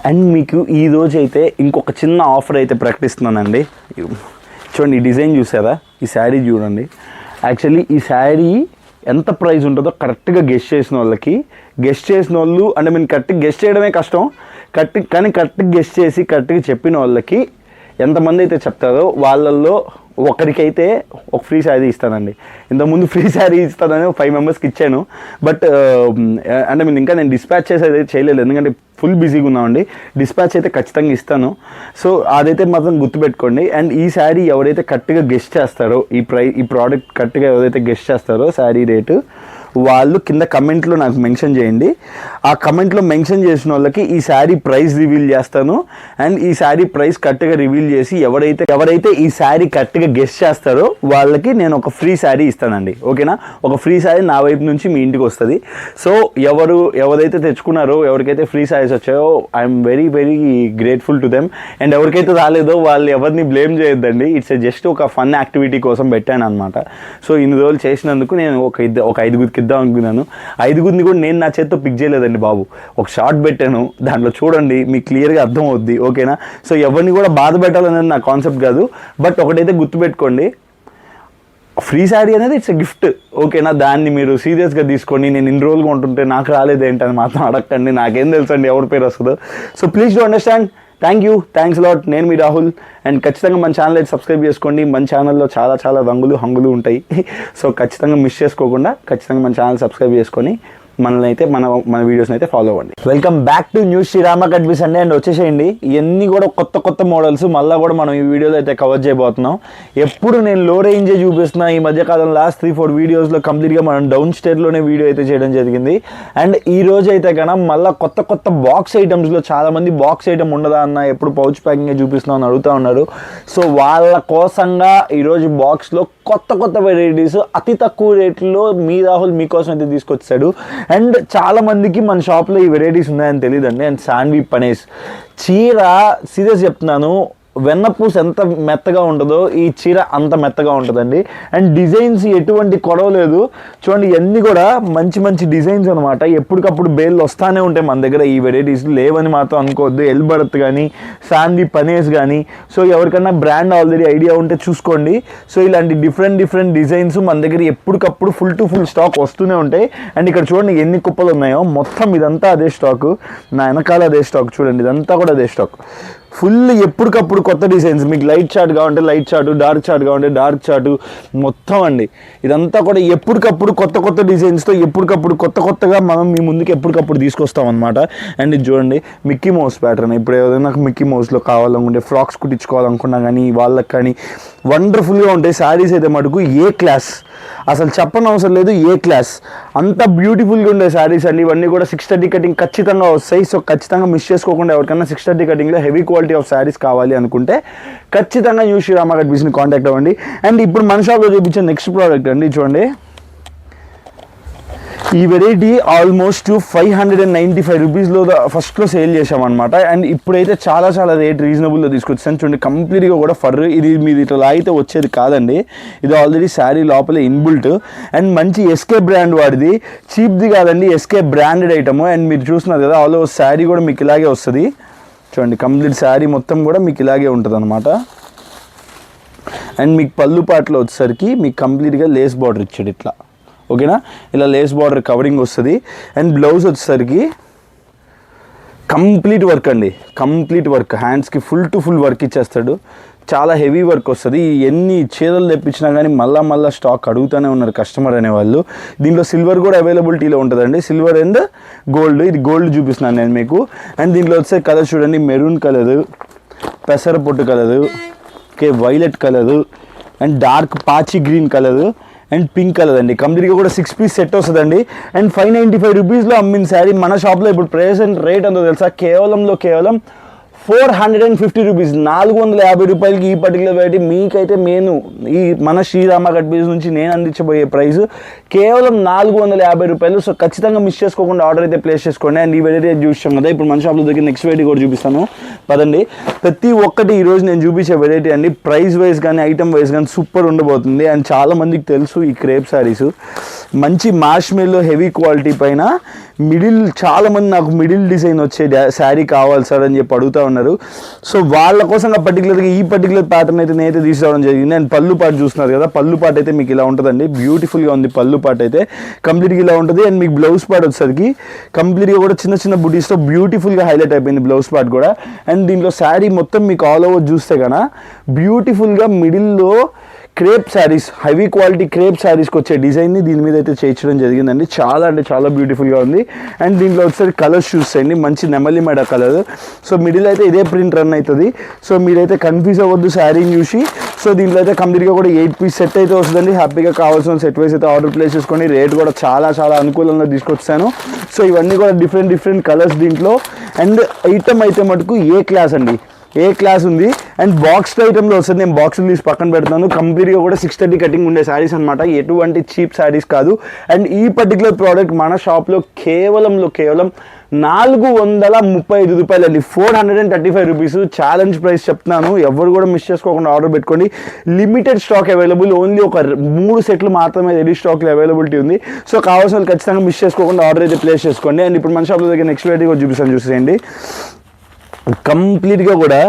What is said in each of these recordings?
And మీకు ఈరోజు అయితే ఇంకొక చిన్న ఆఫర్ అయితే ప్రకటిస్తున్నానండి. చూడండి, ఈ డిజైన్ చూసారా, ఈ శారీ చూడండి. యాక్చువల్లీ ఈ శారీ ఎంత ప్రైస్ ఉంటుందో కరెక్ట్గా గెస్ట్ చేసిన వాళ్ళు అంటే మేము కరెక్ట్గా గెస్ట్ చేయడమే కష్టం, కానీ కరెక్ట్గా గెస్ట్ చేసి కరెక్ట్గా చెప్పిన వాళ్ళకి ఎంతమంది అయితే చెప్తారో వాళ్ళల్లో ఒకరికైతే ఒక ఫ్రీ శారీ ఇస్తానండి. ఇంతకుముందు ఫ్రీ శారీ ఇస్తానని 5 మెంబర్స్కి ఇచ్చాను. బట్ అంటే ఇంకా నేను డిస్పాచ్ చేసేది చేయలేదు, ఎందుకంటే ఫుల్ బిజీగా ఉన్నామండి. డిస్పాచ్ అయితే ఖచ్చితంగా ఇస్తాను. సో అదైతే మాత్రం గుర్తుపెట్టుకోండి. అండ్ ఈ శారీ ఎవరైతే కరెక్ట్గా గెస్ట్ చేస్తారో, ఈ ప్రోడక్ట్ కరెక్ట్గా ఎవరైతే గెస్ట్ చేస్తారో శారీ రేటు, వాళ్ళు కింద కమెంట్లో నాకు మెన్షన్ చేయండి. ఆ కమెంట్లో మెన్షన్ చేసిన వాళ్ళకి ఈ శారీ ప్రైస్ రివీల్ చేస్తాను. అండ్ ఈ శారీ ప్రైస్ కరెక్ట్గా రివీల్ చేసి ఎవరైతే ఈ శారీ కరెక్ట్గా గెస్ట్ చేస్తారో వాళ్ళకి నేను ఒక ఫ్రీ శారీ ఇస్తానండి. ఓకేనా? ఒక ఫ్రీ శారీ నా వైపు నుంచి మీ ఇంటికి వస్తుంది. సో ఎవరైతే తెచ్చుకున్నారో, ఎవరికైతే ఫ్రీ శారీస్ వచ్చాయో, I'm very very grateful to them. And ఎవరికైతే రాలేదో వాళ్ళు ఎవరిని బ్లేమ్ చేయొద్దండి. ఇట్స్ జస్ట్ ఒక ఫన్ యాక్టివిటీ కోసం పెట్టాను అనమాట. సో ఇన్ని రోజులు చేసినందుకు నేను ఒక 5గురికి ఇద్దాం అనుకున్నాను. 5గురిని కూడా నేను నా చేతితో పిక్ చేయలేదండి బాబు. ఒక షార్ట్ పెట్టాను, దాంట్లో చూడండి, మీకు క్లియర్గా అర్థం అవుద్ది. ఓకేనా? సో ఎవరిని కూడా బాధ పెట్టాలనేది నా కాన్సెప్ట్ కాదు. బట్ ఒకటైతే గుర్తుపెట్టుకోండి, ఫ్రీ శారీ అనేది ఇట్స్ ఎ గిఫ్ట్. ఓకేనా? దాన్ని మీరు సీరియస్గా తీసుకొని నేను ఇన్ని రోజులుగా ఉంటుంటే నాకు రాలేదు ఏంటని మాత్రం అడగండి. నాకేం తెలుసు అండి ఎవరి పేరు వస్తుందో. So please do understand. Thanks lot. నేను మీ రాహుల్. అండ్ ఖచ్చితంగా మన ఛానల్ అయితే సబ్స్క్రైబ్ చేసుకోండి. మన ఛానల్లో చాలా చాలా హంగులు ఉంటాయి. సో ఖచ్చితంగా మిస్ చేసుకోకుండా ఖచ్చితంగా మన ఛానల్ సబ్స్క్రైబ్ చేసుకొని మనల్ని అయితే మన వీడియోస్ని అయితే ఫాలో అవ్వండి. Welcome back to new Srirama cut pieces అండి. అండ్ వచ్చేసేయండి, ఇవన్నీ కూడా కొత్త మోడల్స్ మళ్ళీ కూడా మనం ఈ వీడియోలో అయితే కవర్ చేయబోతున్నాం. ఎప్పుడు నేను లో రేంజే చూపిస్తున్నా. ఈ మధ్యకాలం లాస్ట్ 3-4 వీడియోస్లో కంప్లీట్గా మనం డౌన్ స్టేట్లోనే వీడియో అయితే చేయడం జరిగింది. అండ్ ఈ రోజు అయితే కన్నా మళ్ళీ కొత్త బాక్స్ ఐటమ్స్లో చాలామంది బాక్స్ ఐటమ్ ఉండదా అన్న, ఎప్పుడు పౌచ్ ప్యాకింగ్ చూపిస్తున్నాం అని అడుగుతూ ఉన్నారు. సో వాళ్ళ కోసంగా ఈరోజు బాక్స్లో కొత్త వెరైటీస్ అతి తక్కువ రేట్లో మీ రాహుల్ మీకోసం అయితే తీసుకొచ్చాడు. అండ్ చాలామందికి మన షాప్లో ఈ వెరైటీస్ ఉన్నాయని తెలియదండి. అండ్ శాండ్వి పనీస్ చీర, సీరియస్ చెప్తున్నాను, వెన్నపూస ఎంత మెత్తగా ఉంటుందో ఈ చీర అంత మెత్తగా ఉంటుందండి. అండ్ డిజైన్స్ ఎటువంటి కొరవ లేదు. చూడండి, ఇవన్నీ కూడా మంచి డిజైన్స్ అనమాట. ఎప్పటికప్పుడు బేళ్ళు వస్తూనే ఉంటాయి మన దగ్గర. ఈ వెరైటీస్ లేవని మాత్రం అనుకోవద్దు. ఎల్బర్త్ కానీ, శాండ్వి పనీస్ కానీ. సో ఎవరికన్నా బ్రాండ్ ఆల్రెడీ ఐడియా ఉంటే చూసుకోండి. సో ఇలాంటి డిఫరెంట్ డిజైన్స్ మన దగ్గర ఎప్పటికప్పుడు ఫుల్ టు ఫుల్ స్టాక్ వస్తూనే ఉంటాయి. అండ్ ఇక్కడ చూడండి ఎన్ని కుప్పలు ఉన్నాయో. మొత్తం ఇదంతా అదే స్టాకు, నా వెనకాల అదే స్టాక్. చూడండి, ఇదంతా కూడా అదే స్టాక్. ఫుల్ ఎప్పటికప్పుడు కొత్త డిజైన్స్. మీకు లైట్ చార్ట్ కావాలంటే లైట్ చార్ట్, డార్క్ చార్ట్ కావాలంటే డార్క్ చార్ట్, మొత్తం అండి ఇదంతా కూడా ఎప్పటికప్పుడు కొత్త డిజైన్స్తో ఎప్పటికప్పుడు కొత్తగా మనం మీ ముందుకు ఎప్పటికప్పుడు తీసుకొస్తాం అనమాట. అండ్ ఇది చూడండి, మిక్కీ మౌస్ ప్యాటర్న్. ఇప్పుడు ఏదైనా నాకు మిక్కీ మౌస్లో కావాలనుకుంటే, ఫ్రాక్స్ కుట్టించుకోవాలనుకున్నా కానీ, వాళ్ళకి కానీ వండర్ఫుల్గా ఉంటాయి. శారీస్ అయితే మటుకు ఏ క్లాస్, అసలు చెప్పని అవసరం లేదు, ఏ క్లాస్. అంత బ్యూటిఫుల్గా ఉండే శారీస్ అండి. ఇవన్నీ కూడా 630 కటింగ్ ఖచ్చితంగా వస్తాయి. సో ఖచ్చితంగా మిస్ చేసుకోకుండా ఎవరికైనా 630 కటింగ్లో హెవీ క్వాలిటీ ఆఫ్ శారీస్ కావాలి అనుకుంటే ఖచ్చితంగా న్యూ శ్రీరామ కట్బీస్ని కాంటాక్ట్ అవ్వండి. అండ్ ఇప్పుడు మన షాప్లో చూపించే నెక్స్ట్ ప్రోడక్ట్ అండి, చూడండి. ఈ వెరైటీ ఆల్మోస్ట్ 595 రూపీస్లో ఫస్ట్లో సేల్ చేసామన్నమాట. అండ్ ఇప్పుడైతే చాలా రేట్ రీజనబుల్లో తీసుకొచ్చాను. చూడండి, కంప్లీట్గా కూడా ఫర్. ఇది మీరు ఇట్లా లాగితే వచ్చేది కాదండి. ఇది ఆల్రెడీ శారీ లోపలే ఇన్బుల్ట్. అండ్ మంచి ఎస్కే బ్రాండ్ వాడిది, చీప్ది కాదండి, ఎస్కే బ్రాండెడ్ ఐటమ్. అండ్ మీరు చూస్తున్నారు కదా, ఆల్ ఓవర్ శారీ కూడా మీకు ఇలాగే వస్తుంది. చూడండి, కంప్లీట్ శారీ మొత్తం కూడా మీకు ఇలాగే ఉంటుంది అనమాట. అండ్ మీకు పళ్ళు పాటలో వచ్చేసరికి మీకు కంప్లీట్గా లేస్ బార్డర్ ఇచ్చాడు ఇట్లా. ఓకేనా? ఇలా లేస్ బార్డర్ కవరింగ్ వస్తుంది. అండ్ బ్లౌజ్ వచ్చేసరికి కంప్లీట్ వర్క్ అండి, కంప్లీట్ వర్క్. హ్యాండ్స్కి ఫుల్ టు ఫుల్ వర్క్ ఇచ్చేస్తాడు. చాలా హెవీ వర్క్ వస్తుంది. ఎన్ని చీరలు తెప్పించినా కానీ మళ్ళా స్టాక్ అడుగుతూనే ఉన్నారు కస్టమర్ అనేవాళ్ళు. దీంట్లో సిల్వర్ కూడా అవైలబిలిటీలో ఉంటుందండి, సిల్వర్ అండ్ గోల్డ్. ఇది గోల్డ్ చూపిస్తున్నాను నేను మీకు. అండ్ దీంట్లో వచ్చే కలర్ చూడండి, మెరూన్ కలరు, పెసర పొట్టు colour, okay, violet colour, and dark పాచి green colour, and pink colour అండి. కంప్లీట్గా కూడా 6 పీస్ సెట్ వస్తుందండి. అండ్ 595 రూపీస్లో అమ్మిన శారీ మన షాప్లో ఇప్పుడు ప్రెజెంట్ రేట్ ఎంతో తెలుసా? కేవలం 450 రూపీస్, 450 రూపాయలకి ఈ పర్టికులర్ వెరైటీ మీకైతే ఈ మన శ్రీరామ కట్బీస్ నుంచి నేను అందించబోయే ప్రైస్ కేవలం 450 రూపాయలు. సో ఖచ్చితంగా మిస్ చేసుకోకుండా ఆర్డర్ అయితే ప్లేస్ చేసుకోండి. అండ్ ఈ వెరైటీ చూసాం కదా, ఇప్పుడు మన షాప్లో దగ్గర నెక్స్ట్ వెరైటీ కూడా చూపిస్తాను పదండి. ప్రతి ఒక్కటి ఈరోజు నేను చూపించే వెరైటీ అండి, ప్రైస్ వైజ్ కానీ ఐటమ్ వైజ్ కానీ సూపర్ ఉండబోతుంది. అండ్ చాలామందికి తెలుసు ఈ క్రేప్ శారీస్ మంచి మార్ష్ మెల్లో హెవీ క్వాలిటీ పైన మిడిల్ చాలామంది నాకు మిడిల్ డిజైన్ వచ్చే శారీ కావాలి సార్ అని చెప్పి అడుగుతూ ఉన్నారు. సో వాళ్ళ కోసం పర్టికులర్గా ఈ పర్టికులర్ ప్యాటర్న్ అయితే నేనైతే తీసుకురావడం జరిగింది. అండ్ పళ్ళు పాటు చూస్తున్నారు కదా, పళ్ళు పాటు అయితే మీకు ఇలా ఉంటుందండి. బ్యూటిఫుల్గా ఉంది పళ్ళు పాటు అయితే, కంప్లీట్గా ఇలా ఉంటుంది. అండ్ మీకు బ్లౌజ్ పార్ట్ వచ్చేసరికి కంప్లీట్గా కూడా చిన్న చిన్న బుటీస్తో బ్యూటిఫుల్గా హైలైట్ అయిపోయింది బ్లౌజ్ పార్ట్ కూడా. అండ్ దీంట్లో శారీ మొత్తం మీకు ఆల్ ఓవర్ చూస్తే కన్నా బ్యూటిఫుల్గా మిడిల్లో crepe saris, heavy quality crepe శారీస్కి వచ్చే డిజైన్ని దీని మీద అయితే చేయించడం జరిగిందండి. చాలా అంటే చాలా బ్యూటిఫుల్గా ఉంది. అండ్ దీంట్లో వచ్చేసరికి కలర్స్ చూసేయండి, మంచి నెమలి మెడ కలర్. సో మిడిల్ అయితే ఇదే ప్రింట్ రన్ అవుతుంది. సో మీరైతే కన్ఫ్యూజ్ అవ్వద్దు శారీని చూసి. సో దీంట్లో అయితే కంప్లీట్గా కూడా 8 పీస్ సెట్ అయితే వస్తుందండి. హ్యాపీగా కావాల్సిన సెట్ వైస్ అయితే ఆర్డర్ ప్లేస్ చేసుకోండి. రేట్ కూడా చాలా చాలా అనుకూలంగా తీసుకొచ్చాను. సో ఇవన్నీ కూడా డిఫరెంట్ కలర్స్ దీంట్లో. అండ్ ఐటమ్ అయితే మటుకు ఏ క్లాస్ అండి, ఏ క్లాస్ ఉంది. అండ్ బాక్స్ ఐటెంలో వస్తుంది, నేను బాక్సులు తీసి పక్కన పెడతాను. కంప్లీట్గా కూడా 630 కటింగ్ ఉండే శారీస్ అనమాట, ఎటువంటి చీప్ శారీస్ కాదు. అండ్ ఈ పర్టికులర్ ప్రోడక్ట్ మన షాప్లో కేవలం 435 రూపాయలండి, 435 రూపీస్. ఛాలెంజ్ ప్రైస్ చెప్తున్నాను, ఎవరు కూడా మిస్ చేసుకోకుండా ఆర్డర్ పెట్టుకోండి. లిమిటెడ్ స్టాక్ అవైలబుల్, ఓన్లీ ఒక 3 సెట్లు మాత్రమే రెడీ స్టాక్లో అవైలబిలిటీ ఉంది. సో కావాల్సిన వాళ్ళు ఖచ్చితంగా మిస్ చేసుకోకుండా ఆర్డర్ అయితే ప్లేస్ చేసుకోండి. అండ్ ఇప్పుడు మన షాప్లో దగ్గర నెక్స్ట్ వెరైటీ కూడా చూపిస్తాను, చూసేయండి. కంప్లీట్గా కూడా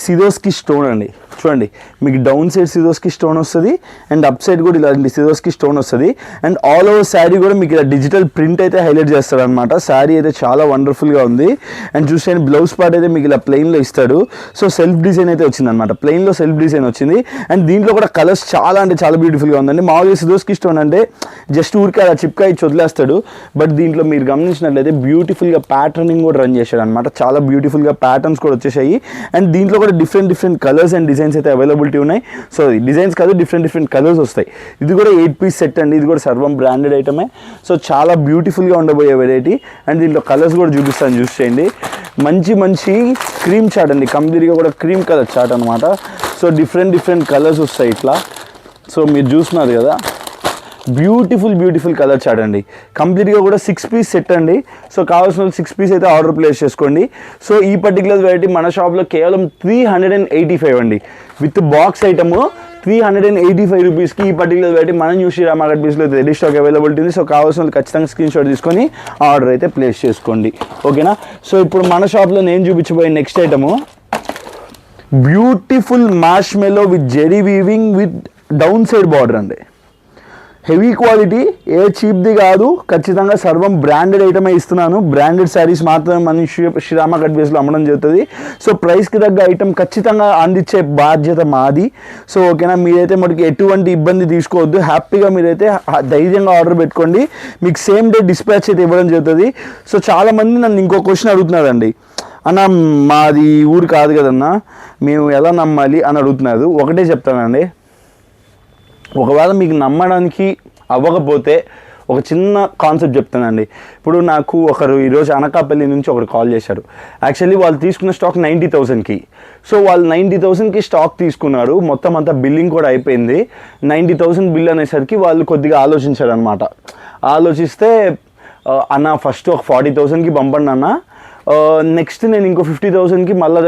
సిరోస్కి స్టోన్ అండి. చూడండి, మీకు డౌన్ సైడ్ సిరోస్కి స్టోన్ వస్తుంది, అండ్ అప్ సైడ్ కూడా ఇలాంటి సిరోస్కి స్టోన్ వస్తుంది. అండ్ ఆల్ ఓవర్ శారీ కూడా మీకు ఇలా డిజిటల్ ప్రింట్ అయితే హైలైట్ చేస్తాడు అనమాట. శారీ అయితే చాలా వండర్ఫుల్గా ఉంది. అండ్ చూస్తే బ్లౌజ్ పార్ట్ అయితే మీకు ఇలా ప్లెయిన్లో ఇస్తాడు. సో సెల్ఫ్ డిజైన్ అయితే వచ్చింది అనమాట, ప్లెయిన్లో సెల్ఫ్ డిజైన్ వచ్చింది. అండ్ దీంట్లో కూడా కలర్స్ చాలా అంటే చాలా బ్యూటిఫుల్గా ఉందండి. మామూలుగా సిరోస్కి స్టోన్ అంటే జస్ట్ ఊరికే అలా చిప్కా ఇచ్చి వదిలేస్తాడు. బట్ దీంట్లో మీరు గమనించినట్లయితే బ్యూటిఫుల్గా ప్యాటర్నింగ్ కూడా రన్ చేశాడు అనమాట. చాలా బ్యూటిఫుల్గా ప్యాటర్న్స్ కూడా వచ్చేసాయి. అండ్ దీంట్లో కూడా డిఫరెంట్ కలర్స్ అండ్ డిజైన్స్ అయితే అవైలబిలిటీ ఉన్నాయి. సో డిజైన్స్ కాదు, డిఫరెంట్ కలర్స్ వస్తాయి. ఇది కూడా 8 పీస్ సెట్ అండి, ఇది కూడా సర్వం బ్రాండెడ్ ఐటమే. సో చాలా బ్యూటిఫుల్గా ఉండబోయే వెరైటీ. అండ్ దీంట్లో కలర్స్ కూడా చూపిస్తాను, చూస్ చేయండి. మంచి క్రీమ్ చాట్ అండి, కంప్లీట్గా కూడా క్రీమ్ కలర్ చాట్ అనమాట. సో డిఫరెంట్ కలర్స్ వస్తాయి ఇట్లా. సో మీరు చూస్తున్నారు కదా, బ్యూటిఫుల్ కలర్ చాట్ అండి. కంప్లీట్గా కూడా 6 పీస్ సెట్ అండి. సో కావాల్సిన 6 పీస్ అయితే ఆర్డర్ ప్లేస్ చేసుకోండి. సో ఈ పర్టికులర్ వెరైటీ మన షాప్లో కేవలం 385 అండి, విత్ బాక్స్ ఐటమ్ 385 రూపీస్కి ఈ పర్టికులర్ వెరైటీ మన న్యూ శ్రీ రామా బీస్లో రెడీ స్టాక్ అవైలబిలిటీ ఉంది. సో కావాల్సిన ఖచ్చితంగా స్క్రీన్ షాట్ తీసుకొని ఆర్డర్ అయితే ప్లేస్ చేసుకోండి, ఓకేనా. సో ఇప్పుడు మన షాప్లో నేను చూపించబోయే next item beautiful marshmallow with jerry weaving with down side border అండి. హెవీ క్వాలిటీ, ఏ చీప్ది కాదు, ఖచ్చితంగా సర్వం బ్రాండెడ్ ఐటమే ఇస్తున్నాను. బ్రాండెడ్ శారీస్ మాత్రమే మన శ్రీరామ కట్ బేస్లో అమ్మడం జరుగుతుంది. సో ప్రైస్కి తగ్గ ఐటమ్ ఖచ్చితంగా అందించే బాధ్యత మాది. సో ఓకేనా, మీరైతే మనకి ఎటువంటి ఇబ్బంది తీసుకోవద్దు. హ్యాపీగా మీరైతే ధైర్యంగా ఆర్డర్ పెట్టుకోండి. మీకు సేమ్ డే డిస్పాచ్ అయితే ఇవ్వడం జరుగుతుంది. సో చాలామంది నన్ను ఇంకో క్వశ్చన్ అడుగుతున్నారండి, అన్న మాది ఊరు కాదు కదన్నా, మేము ఎలా నమ్మాలి అని అడుగుతున్నారు. ఒకటే చెప్తానండి, ఒకవేళ మీకు నమ్మడానికి అవ్వకపోతే ఒక చిన్న కాన్సెప్ట్ చెప్తానండి. ఇప్పుడు నాకు ఒకరు ఈరోజు అనకాపల్లి నుంచి ఒకరు కాల్ చేశారు. యాక్చువల్లీ వాళ్ళు తీసుకున్న స్టాక్ 90,000కి. సో వాళ్ళు 90,000కి స్టాక్ తీసుకున్నారు, మొత్తం అంతా బిల్లింగ్ కూడా అయిపోయింది. 90,000 బిల్ అనేసరికి వాళ్ళు కొద్దిగా ఆలోచించారు అనమాట. ఆలోచిస్తే అన్న ఫస్ట్ ఒక 40,000కి పంపండి అన్న, నెక్స్ట్ నేను ఇంకో 50,000కి మళ్ళీ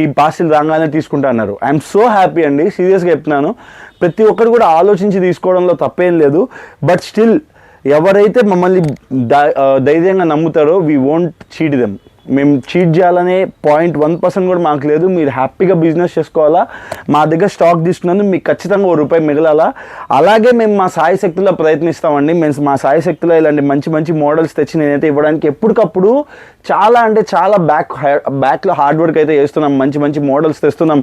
ఈ పార్సిల్ రాగానే తీసుకుంటా అన్నారు. ఐఎమ్ సో హ్యాపీ అండి, సీరియస్గా చెప్తున్నాను. ప్రతి ఒక్కరు కూడా ఆలోచించి తీసుకోవడంలో తప్పేం లేదు. బట్ స్టిల్ ఎవరైతే మమ్మల్ని ధైర్యంగా నమ్ముతారో వీ వోంట్ చీట్ దెమ్. మేము చీట్ చేయాలనే 0.1% కూడా మాకు లేదు. మీరు హ్యాపీగా బిజినెస్ చేసుకోవాలా, మా దగ్గర స్టాక్ తీసుకున్నందుకు మీకు ఖచ్చితంగా ₹1 మిగలాలా. అలాగే మేము మా సాయి శక్తిలో ప్రయత్నిస్తామండి. మేము మా సాయి శక్తిలో ఇలాంటి మంచి మోడల్స్ తెచ్చి నేనైతే ఇవ్వడానికి ఎప్పటికప్పుడు చాలా అంటే చాలా బ్యాక్లో హార్డ్ వర్క్ అయితే చేస్తున్నాం. మంచి మోడల్స్ తెస్తున్నాం,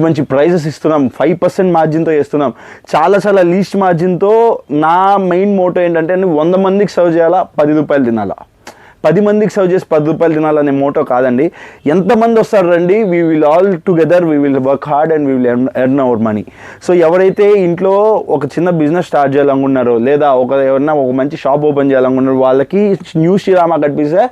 మంచి ప్రైజెస్ ఇస్తున్నాం, 5% మార్జిన్తో చేస్తున్నాం, చాలా లీస్ట్ మార్జిన్తో. నా మెయిన్ మోటో ఏంటంటే 100 మందికి సర్వ్ చేయాలా, ₹10 తినాలా. 10 మందికి సర్వ్ చేసి ₹10 తినాలనే మోటో కాదండి. ఎంతమంది వస్తారు రండి, we will all together, we will work hard and we will earn our money. So ఎవరైతే ఇంట్లో ఒక చిన్న బిజినెస్ స్టార్ట్ చేయాలనుకున్నారో, లేదా ఎవరైనా ఒక మంచి షాప్ ఓపెన్ చేయాలనుకున్నారో, వాళ్ళకి న్యూ శ్రీరామ కట్పిస్తే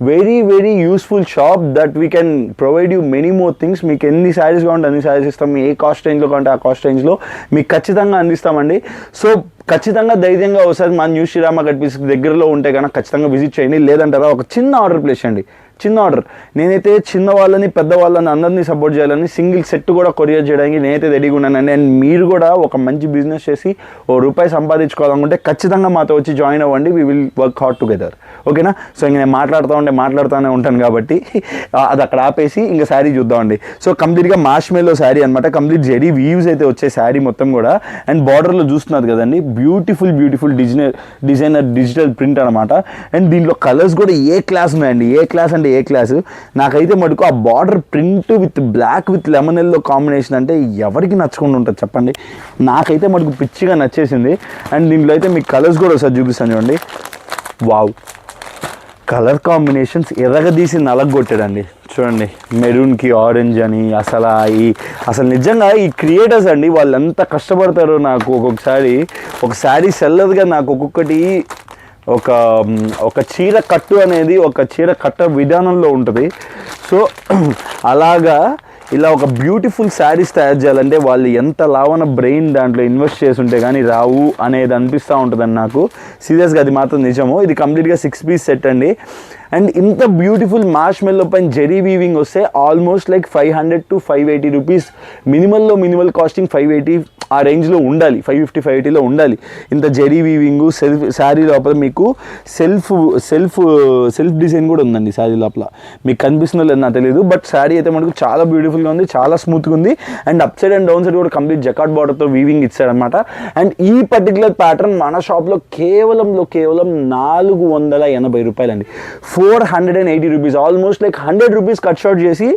very useful shop that we can provide you many more things. మీకు ఎన్ని శారీస్ కావాలంటే అన్ని శారీస్ ఇస్తాం. ఏ కాస్ట్ రేంజ్లో కావాలంటే ఆ కాస్ట్ రేంజ్లో మీకు ఖచ్చితంగా అందిస్తామండి. సో ఖచ్చితంగా ధైర్యంగా ఒకసారి మా న్యూ శ్రీరామ కట్ పీస్ దగ్గరలో ఉంటే కనుక ఖచ్చితంగా విజిట్ చేయండి. లేదంటారా ఒక చిన్న ఆర్డర్ ప్లేస్ చేయండి, చిన్న ఆర్డర్. నేనైతే చిన్న వాళ్ళని పెద్ద వాళ్ళని అందరినీ సపోర్ట్ చేయాలని సింగిల్ సెట్ కూడా కొరియర్ చేయడానికి నేనైతే రెడీగా ఉన్నానండి. అండ్ మీరు కూడా ఒక మంచి బిజినెస్ చేసి ₹1 సంపాదించుకోవాలనుకుంటే ఖచ్చితంగా మాతో వచ్చి జాయిన్ అవ్వండి. We will work hard together. ఓకేనా? సో ఇంక నేను మాట్లాడుతూనే ఉంటాను కాబట్టి అది అక్కడ ఆపేసి ఇంకా శారీ చూద్దామండి. సో కంప్లీట్గా మార్ష్మెల్లో శారీ అనమాట. కంప్లీట్ జెరీ వీవ్స్ అయితే వచ్చే శారీ మొత్తం కూడా. అండ్ బార్డర్లో చూస్తున్నారు కదండి, బ్యూటిఫుల్ డిజైనర్ డిజిటల్ ప్రింట్ అనమాట. అండ్ దీంట్లో కలర్స్ కూడా ఏ క్లాస్ ఉన్నాయండి, ఏ క్లాస్ అంటే ఏ క్లాస్. నాకైతే మటుకు ఆ border print with black with lemon yellow combination అంటే ఎవరికి నచ్చకుండా ఉంటుంది చెప్పండి. నాకైతే మటుకు పిచ్చిగా నచ్చేసింది. అండ్ దీంట్లో అయితే మీకు కలర్స్ కూడా ఒకసారి చూపిస్తాను చూడండి. వావ్, కలర్ కాంబినేషన్స్ ఎర్రగదీసి నలగొట్టాడండి చూడండి. మెరూన్కి ఆరెంజ్ అని అసలు నిజంగా ఈ క్రియేటర్స్ అండి, వాళ్ళు ఎంత కష్టపడతారో. నాకు ఒక్కొక్కసారి ఒక శారీ సెల్లర్గా నాకు ఒక్కొక్కటి ఒక చీర కట్టు అనేది ఒక చీర కట్ట విధానంలో ఉంటుంది. సో అలాగా ఇలా ఒక బ్యూటిఫుల్ శారీస్ తయారు చేయాలంటే వాళ్ళు ఎంత లావన బ్రెయిన్ దాంట్లో ఇన్వెస్ట్ చేసి ఉంటే కానీ రావు అనేది అనిపిస్తూ ఉంటుందండి నాకు. సీరియస్గా అది మాత్రం నిజము. ఇది కంప్లీట్గా 6 పీస్ సెట్ అండి. అండ్ ఇంత బ్యూటిఫుల్ మార్ష్మెల్లో పైన జెరీ వీవింగ్ వస్తే almost like 500 to 580 rupees. Minimal costing 580 ఆ రేంజ్లో ఉండాలి, 550 580లో ఉండాలి. ఇంత జెరీ వీవింగ్ శారీ లోపల మీకు సెల్ఫ్ డిజైన్ కూడా ఉందండి శారీ లోపల. మీకు కనిపిస్తుందో లేదో నాకు తెలియదు, బట్ శారీ అయితే మనకు చాలా బ్యూటిఫుల్గా ఉంది, చాలా స్మూత్గా ఉంది. And up side and down side కూడా కంప్లీట్ జకాట్ బార్డర్తో వీవింగ్ ఇచ్చాడనమాట. అండ్ ఈ పర్టికులర్ ప్యాటర్న్ మన షాప్లో కేవలం 480 రూపాయలండి. 480 rupees, almost like 100 rupees cut shot చేసి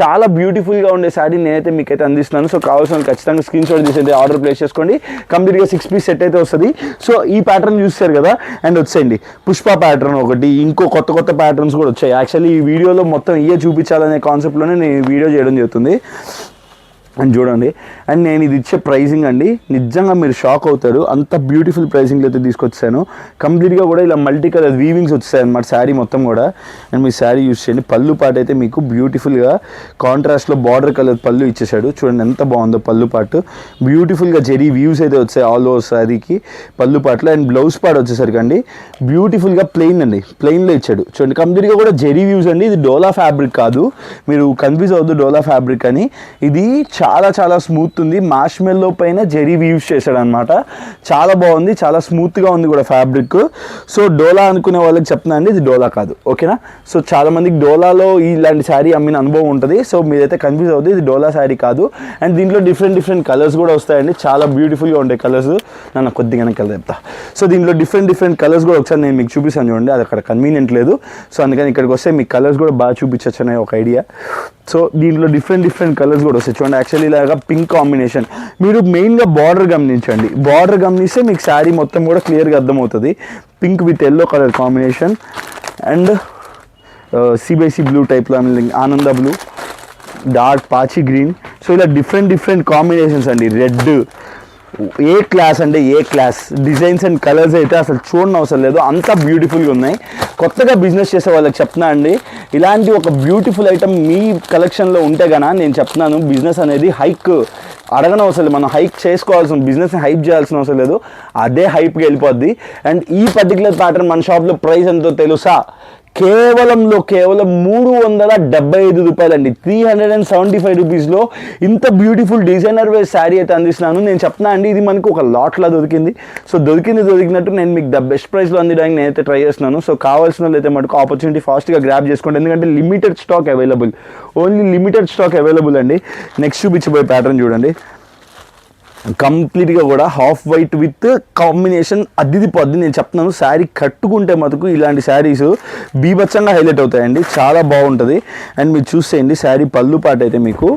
చాలా బ్యూటిఫుల్గా ఉండే శారీ నేనైతే మీకైతే అందిస్తున్నాను. సో కావాల్సిన ఖచ్చితంగా స్క్రీన్ షాట్ తీసేది ఆర్డర్ ప్లేస్ చేసుకోండి. కంప్లీట్గా 6 పీస్ సెట్ అయితే వస్తుంది. సో ఈ ప్యాటర్న్ చూస్తారు కదా. అండ్ వచ్చేయండి పుష్ప ప్యాటర్న్ ఒకటి, ఇంకో కొత్త ప్యాటర్న్స్ కూడా వచ్చాయి. యాక్చువల్లీ ఈ వీడియోలో మొత్తం ఇవే చూపించాలనే కాన్సెప్ట్లోనే నేను ఈ వీడియో చేయడం జరుగుతుంది. అండ్ చూడండి, అండ్ నేను ఇది ఇచ్చే ప్రైజింగ్ అండి నిజంగా మీరు షాక్ అవుతారు. అంత బ్యూటిఫుల్ ప్రైజింగ్లో అయితే తీసుకొచ్చాను. కంప్లీట్గా కూడా ఇలా మల్టీ కలర్ వీవింగ్స్ వచ్చాయి అనమాట శారీ మొత్తం కూడా. అండ్ మీ శారీ యూస్ చేయండి. పళ్ళు పాటు అయితే మీకు బ్యూటిఫుల్గా కాంట్రాస్ట్లో బార్డర్ కలర్ పళ్ళు ఇచ్చేసాడు. చూడండి ఎంత బాగుందో పళ్ళు పాటు. బ్యూటిఫుల్గా జెరీ వీవ్స్ అయితే వచ్చాయి ఆల్ ఓవర్ శారీకి పళ్ళు పాటలో. అండ్ బ్లౌజ్ పార్ట్ వచ్చేసరికి అండి బ్యూటిఫుల్గా ప్లెయిన్ అండి, ప్లెయిన్లో ఇచ్చాడు. చూడండి కంప్లీట్గా కూడా జెరీ వీవ్స్ అండి. ఇది డోలా ఫ్యాబ్రిక్ కాదు, మీరు కన్ఫ్యూజ్ అవ్వద్దు డోలా ఫ్యాబ్రిక్ అని. ఇది చాలా స్మూత్ ఉంది. మార్ష్మెల్లో పైన జెరీ వీవ్స్ చేశాడు అనమాట. చాలా బాగుంది, చాలా స్మూత్గా ఉంది కూడా ఫ్యాబ్రిక్. సో డోలా అనుకునే వాళ్ళకి చెప్తున్నా అండి, ఇది డోలా కాదు. ఓకేనా? సో చాలా మందికి డోలాలో ఇలాంటి శారీ అమ్మిన అనుభవం ఉంటుంది. సో మీరైతే కన్ఫ్యూజ్ అవుతుంది, ఇది డోలా శారీ కాదు. అండ్ దీంట్లో డిఫరెంట్ కలర్స్ కూడా వస్తాయండి. చాలా బ్యూటిఫుల్గా ఉంటాయి కలర్స్. నన్ను కొద్దిగా కలర్ చెప్తా. సో దీంట్లో డిఫరెంట్ కలర్స్ కూడా ఒకసారి నేను మీకు చూపిస్తాను చూడండి. అది అక్కడ కన్వీనియంట్ లేదు. సో అందుకని ఇక్కడికి వస్తే మీకు కలర్స్ కూడా బాగా చూపించచ్చు అనే ఒక ఐడియా. సో దీంట్లో డిఫరెంట్ కలర్స్ కూడా వస్తాయి చూడండి. యాక్చువల్లీ ఇలాగా పింక్ కాంబినేషన్. మీరు మెయిన్గా బార్డర్ గమనించండి. బార్డర్ గమనిస్తే మీకు శారీ మొత్తం కూడా క్లియర్గా అర్థమవుతుంది. Pink with yellow colour combination. And CBIC blue టైప్లో ఆనంద బ్లూ, డార్క్ పాచి గ్రీన్. సో ఇలా డిఫరెంట్ కాంబినేషన్స్ అండి. రెడ్ ఏ క్లాస్ అంటే ఏ క్లాస్ డిజైన్స్ అండ్ కలర్స్ అయితే అసలు చూడని అవసరం లేదు, అంత బ్యూటిఫుల్గా ఉన్నాయి. కొత్తగా బిజినెస్ చేసే వాళ్ళకి చెప్తున్నా అండి, ఇలాంటి ఒక బ్యూటిఫుల్ ఐటమ్ మీ కలెక్షన్లో ఉంటే కనుక నేను చెప్తున్నాను బిజినెస్ అనేది హైక్ అడగనవసరం లేదు. మనం హైక్ చేసుకోవాల్సిన బిజినెస్ని హైప్ చేయాల్సిన అవసరం లేదు, అదే హైప్కి వెళ్ళిపోద్ది. అండ్ ఈ పర్టికులర్ ప్యాటర్న్ మన షాప్లో ప్రైస్ ఎంతో తెలుసా? కేవలం 375 రూపాయలండి. 375 రూపీస్లో ఇంత బ్యూటిఫుల్ డిజైనర్ వేర్ శారీ అయితే అందిస్తున్నాను. నేను చెప్తున్నా అండి, ఇది మనకు ఒక లాట్లా దొరికింది. సో దొరికినట్టు నేను మీకు ద బెస్ట్ ప్రైస్లో అందించడానికి నేనైతే ట్రై చేస్తున్నాను. సో కావాల్సిన వాళ్ళు అయితే మటుకు ఆపర్చునిటీ ఫాస్ట్గా గ్రాప్ చేసుకోండి, ఎందుకంటే limited stock available, only limited stock available అండి. నెక్స్ట్ చూపించబోయే ప్యాటర్న్ చూడండి. కంప్లీట్గా కూడా హాఫ్ వైట్ విత్ కాంబినేషన్ అద్దిపోద్ది. నేను చెప్తున్నాను, శారీ కట్టుకుంటే మటుకు ఇలాంటి శారీస్ బీభత్సంగా హైలైట్ అవుతాయండి. చాలా బాగుంటుంది. అండ్ మీరు చూసేయండి శారీ పళ్ళు పాట అయితే మీకు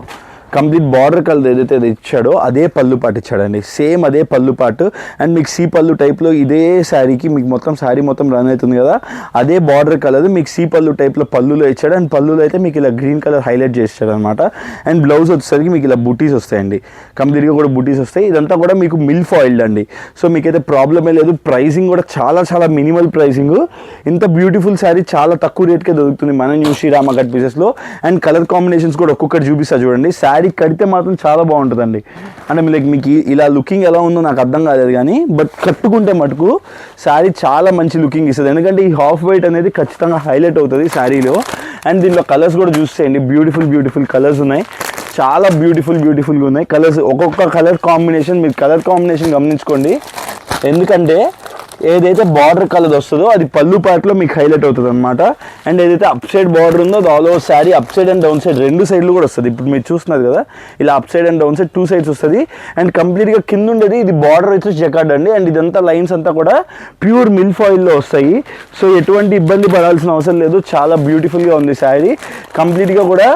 కంప్లీట్ బార్డర్ కలర్ ఏదైతే అది ఇచ్చాడో అదే పళ్ళు పాటు ఇచ్చాడండి. సేమ్ అదే పళ్ళు పాటు. అండ్ మీకు సీ పళ్ళు టైప్లో ఇదే శారీకి మీకు మొత్తం శారీ మొత్తం రన్ అవుతుంది కదా, అదే బార్డర్ కలర్ మీకు సీ పళ్ళు టైప్లో పళ్ళులో ఇచ్చాడు. అండ్ పళ్ళులో అయితే మీకు ఇలా గ్రీన్ కలర్ హైలైట్ చేస్తాడు అనమాట. అండ్ బ్లౌజ్ వచ్చేసరికి మీకు ఇలా బుటీస్ వస్తాయండి, కంప్లీట్గా కూడా బుటీస్ వస్తాయి. ఇదంతా కూడా మీకు మిల్ ఫాయిల్డ్ అండి. సో మీకైతే ప్రాబ్లమే లేదు. ప్రైసింగ్ కూడా చాలా మినిమల్ ప్రైసింగ్. ఇంత బ్యూటిఫుల్ శారీ చాలా తక్కువ రేట్కే దొరుకుతుంది మన న్యూ శ్రీరామ కట్ పీసెస్లో. అండ్ కలర్ కాంబినేషన్స్ కూడా ఒక్కొక్కటి చూపిస్తా చూడండి. శారీ కడితే మాత్రం చాలా బాగుంటుందండి. అంటే మీకు ఇలా లుకింగ్ ఎలా ఉందో నాకు అర్థం కాలేదు కానీ, బట్ కట్టుకుంటే మటుకు శారీ చాలా మంచి లుకింగ్ ఇస్తుంది. ఎందుకంటే ఈ హాఫ్ వైట్ అనేది ఖచ్చితంగా హైలైట్ అవుతుంది శారీలో. అండ్ దీనిలో కలర్స్ కూడా చూసేయండి, బ్యూటిఫుల్ కలర్స్ ఉన్నాయి, చాలా బ్యూటిఫుల్గా ఉన్నాయి కలర్స్. ఒక్కొక్క కలర్ కాంబినేషన్, మీరు కలర్ కాంబినేషన్ గమనించుకోండి, ఎందుకంటే ఏదైతే బార్డర్ కలర్ వస్తుందో అది పళ్ళు పార్ట్లో మీకు హైలైట్ అవుతుంది అనమాట. అండ్ ఏదైతే అప్ సైడ్ బార్డర్ ఉందో అది all over sari up side and down side 2 సైడ్లు కూడా వస్తుంది. ఇప్పుడు మీరు చూస్తున్నారు కదా, ఇలా up side and down side 2 sides వస్తుంది. అండ్ కంప్లీట్గా కింద ఉండేది ఇది బార్డర్ వచ్చి జకార్డ్ అండి. అండ్ ఇదంతా లైన్స్ అంతా కూడా ప్యూర్ మిల్ ఫాయిల్లో వస్తాయి. సో ఎటువంటి ఇబ్బంది పడాల్సిన అవసరం లేదు, చాలా బ్యూటిఫుల్గా ఉంది శారీ. కంప్లీట్గా కూడా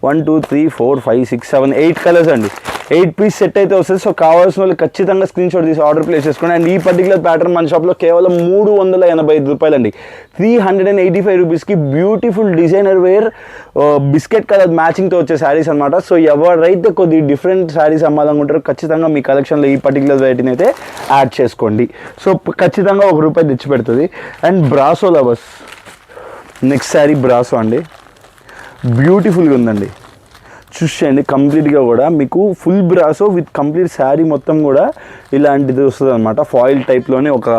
1 2 3 4 5 6 7 8 కలర్స్ అండి, 8 పీస్ సెట్ అయితే వస్తుంది. సో కావాల్సిన వాళ్ళు ఖచ్చితంగా స్క్రీన్ షాట్ తీసి ఆర్డర్ ప్లేస్ చేసుకోండి. అండ్ ఈ పర్టికులర్ ప్యాటర్న్ మన షాప్లో కేవలం 385 రూపాయలండి, 385 రూపీస్కి beautiful designer wear biscuit colour మ్యాచింగ్తో వచ్చే శారీస్ అనమాట. సో ఎవరైతే కొద్ది డిఫరెంట్ శారీస్ అమ్మాలనుకుంటారో ఖచ్చితంగా మీ కలెక్షన్లో ఈ పర్టికులర్ వెరైటీని అయితే యాడ్ చేసుకోండి. సో ఖచ్చితంగా ₹1 తెచ్చి పెడుతుంది. And brasso lovers, next sari brasso అండి, బ్యూటిఫుల్గా ఉందండి, చూసేయండి. కంప్లీట్గా కూడా మీకు full brasso with complete sari మొత్తం కూడా ఇలాంటిది వస్తుంది అనమాట. ఫాయిల్ టైప్లోనే ఒక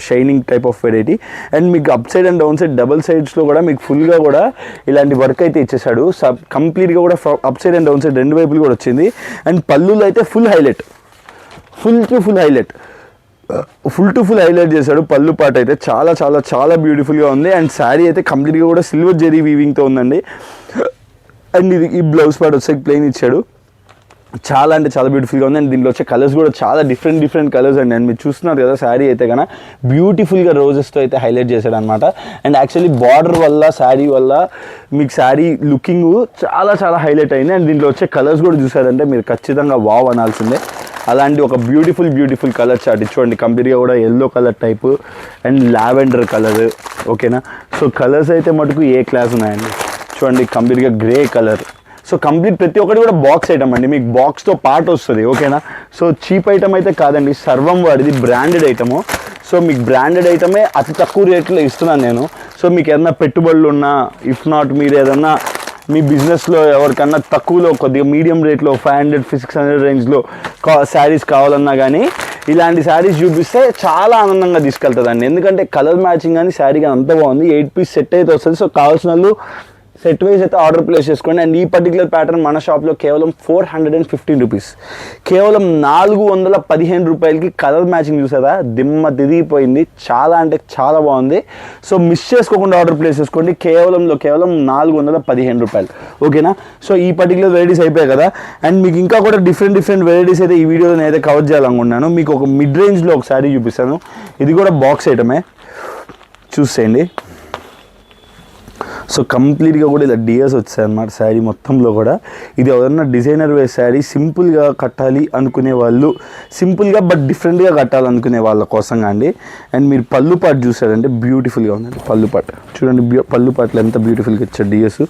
shining type of variety. And మీకు up side and down side double సైడ్స్లో కూడా మీకు ఫుల్గా కూడా ఇలాంటి వర్క్ అయితే ఇచ్చేసాడు. కంప్లీట్గా కూడా up side and down side 2 వైపులు కూడా వచ్చింది. అండ్ పళ్ళులో అయితే full full to full highlight చేశాడు. పళ్ళు పాట అయితే చాలా బ్యూటిఫుల్గా ఉంది. అండ్ శారీ అయితే కంప్లీట్గా కూడా సిల్వర్ జెరీ వీవింగ్తో ఉందండి. అండ్ ఇది ఈ బ్లౌజ్ పార్ట్ వచ్చే ప్లెయిన్ ఇచ్చాడు, చాలా అంటే చాలా బ్యూటిఫుల్గా ఉంది. అండ్ దీంట్లో వచ్చే కలర్స్ కూడా చాలా డిఫరెంట్ కలర్స్ అండి. అండ్ మీరు చూస్తున్నారు కదా, శారీ అయితే కన్నా బ్యూటిఫుల్గా రోజెస్తో అయితే హైలైట్ చేశాడు అనమాట. అండ్ యాక్చువల్లీ బార్డర్ వల్ల శారీ వల్ల మీకు శారీ లుకింగ్ చాలా హైలైట్ అయింది. అండ్ దీంట్లో వచ్చే కలర్స్ కూడా చూసారంటే మీరు ఖచ్చితంగా వావ్ అనాల్సిందే. అలాంటి ఒక బ్యూటిఫుల్ కలర్ చార్ట్ చూడండి, కంప్లీట్గా కూడా yellow colour type and lavender colour, ఓకేనా. సో కలర్స్ అయితే మటుకు ఏ క్లాస్ ఉన్నాయండి, చూడండి కంప్లీట్గా గ్రే కలర్. సో కంప్లీట్ ప్రతి ఒక్కటి కూడా బాక్స్ ఐటమ్ అండి, మీకు బాక్స్తో పార్ట్ వస్తుంది, ఓకేనా. సో చీప్ ఐటమ్ అయితే కాదండి, సర్వం వాడిది బ్రాండెడ్ ఐటము. సో మీకు బ్రాండెడ్ ఐటమే అతి తక్కువ రేట్లో ఇస్తున్నాను నేను. సో మీకు ఏదైనా పెట్టుబడులు ఉన్నా, ఇఫ్ నాట్ మీరు ఏదన్నా మీ బిజినెస్లో ఎవరికన్నా తక్కువలో కొద్దిగా మీడియం రేట్లో 500-600 రేంజ్లో శారీస్ కావాలన్నా కానీ ఇలాంటి శారీస్ చూపిస్తే చాలా ఆనందంగా తీసుకెళ్తుందండి. ఎందుకంటే కలర్ మ్యాచింగ్ కానీ శారీ కానీ అంత బాగుంది. 8 పీస్ సెట్ అయితే వస్తుంది. సో కావాల్సిన వాళ్ళు సెట్ వైజ్ అయితే ఆర్డర్ ప్లేస్ చేసుకోండి. అండ్ ఈ పర్టికులర్ ప్యాటర్న్ మన షాప్లో కేవలం 415 రూపీస్, కేవలం 415 రూపాయలకి కలర్ మ్యాచింగ్ చూసారా, దిమ్మ తిరిగిపోయింది, చాలా అంటే చాలా బాగుంది. సో మిస్ చేసుకోకుండా ఆర్డర్ ప్లేస్ చేసుకోండి, కేవలం 415 రూపాయలు, ఓకేనా. సో ఈ పర్టికులర్ వెరైటీస్ అయిపోయాయి కదా. అండ్ మీకు ఇంకా కూడా డిఫరెంట్ వెరైటీస్ అయితే ఈ వీడియోలో నేను అయితే కవర్ చేయాలనుకుంటున్నాను. మీకు ఒక మిడ్ రేంజ్లో ఒక శారీ చూపిస్తాను, ఇది కూడా బాక్స్ ఐటమే, చూసేయండి. సో కంప్లీట్గా కూడా ఇలా డియర్స్ వచ్చాయి అన్నమాట శారీ మొత్తంలో కూడా. ఇది ఎవరన్నా డిజైనర్ వేర్ శారీ సింపుల్గా కట్టాలి అనుకునే వాళ్ళు, సింపుల్గా బట్ డిఫరెంట్గా కట్టాలనుకునే వాళ్ళ కోసంగా అండి. అండ్ మీరు పళ్ళు పాటు చూసారంటే బ్యూటిఫుల్గా ఉందండి, పళ్ళు పాట చూడండి, పళ్ళు పాటలు ఎంత బ్యూటిఫుల్గా ఇచ్చారు డియర్స్.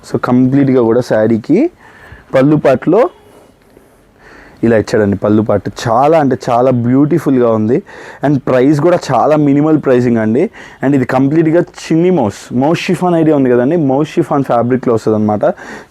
సో కంప్లీట్గా కూడా శారీకి పళ్ళు పాటలో ఇలా ఇచ్చాడండి పళ్ళు పాటు, చాలా అంటే చాలా బ్యూటిఫుల్గా ఉంది. అండ్ ప్రైస్ కూడా చాలా మినిమల్ ప్రైసింగ్ అండి. అండ్ ఇది కంప్లీట్గా చిన్ని మౌస్ షిఫాన్ ఐడియా ఉంది కదండి, మౌస్ షిఫాన్ ఫ్యాబ్రిక్లో వస్తుంది అనమాట.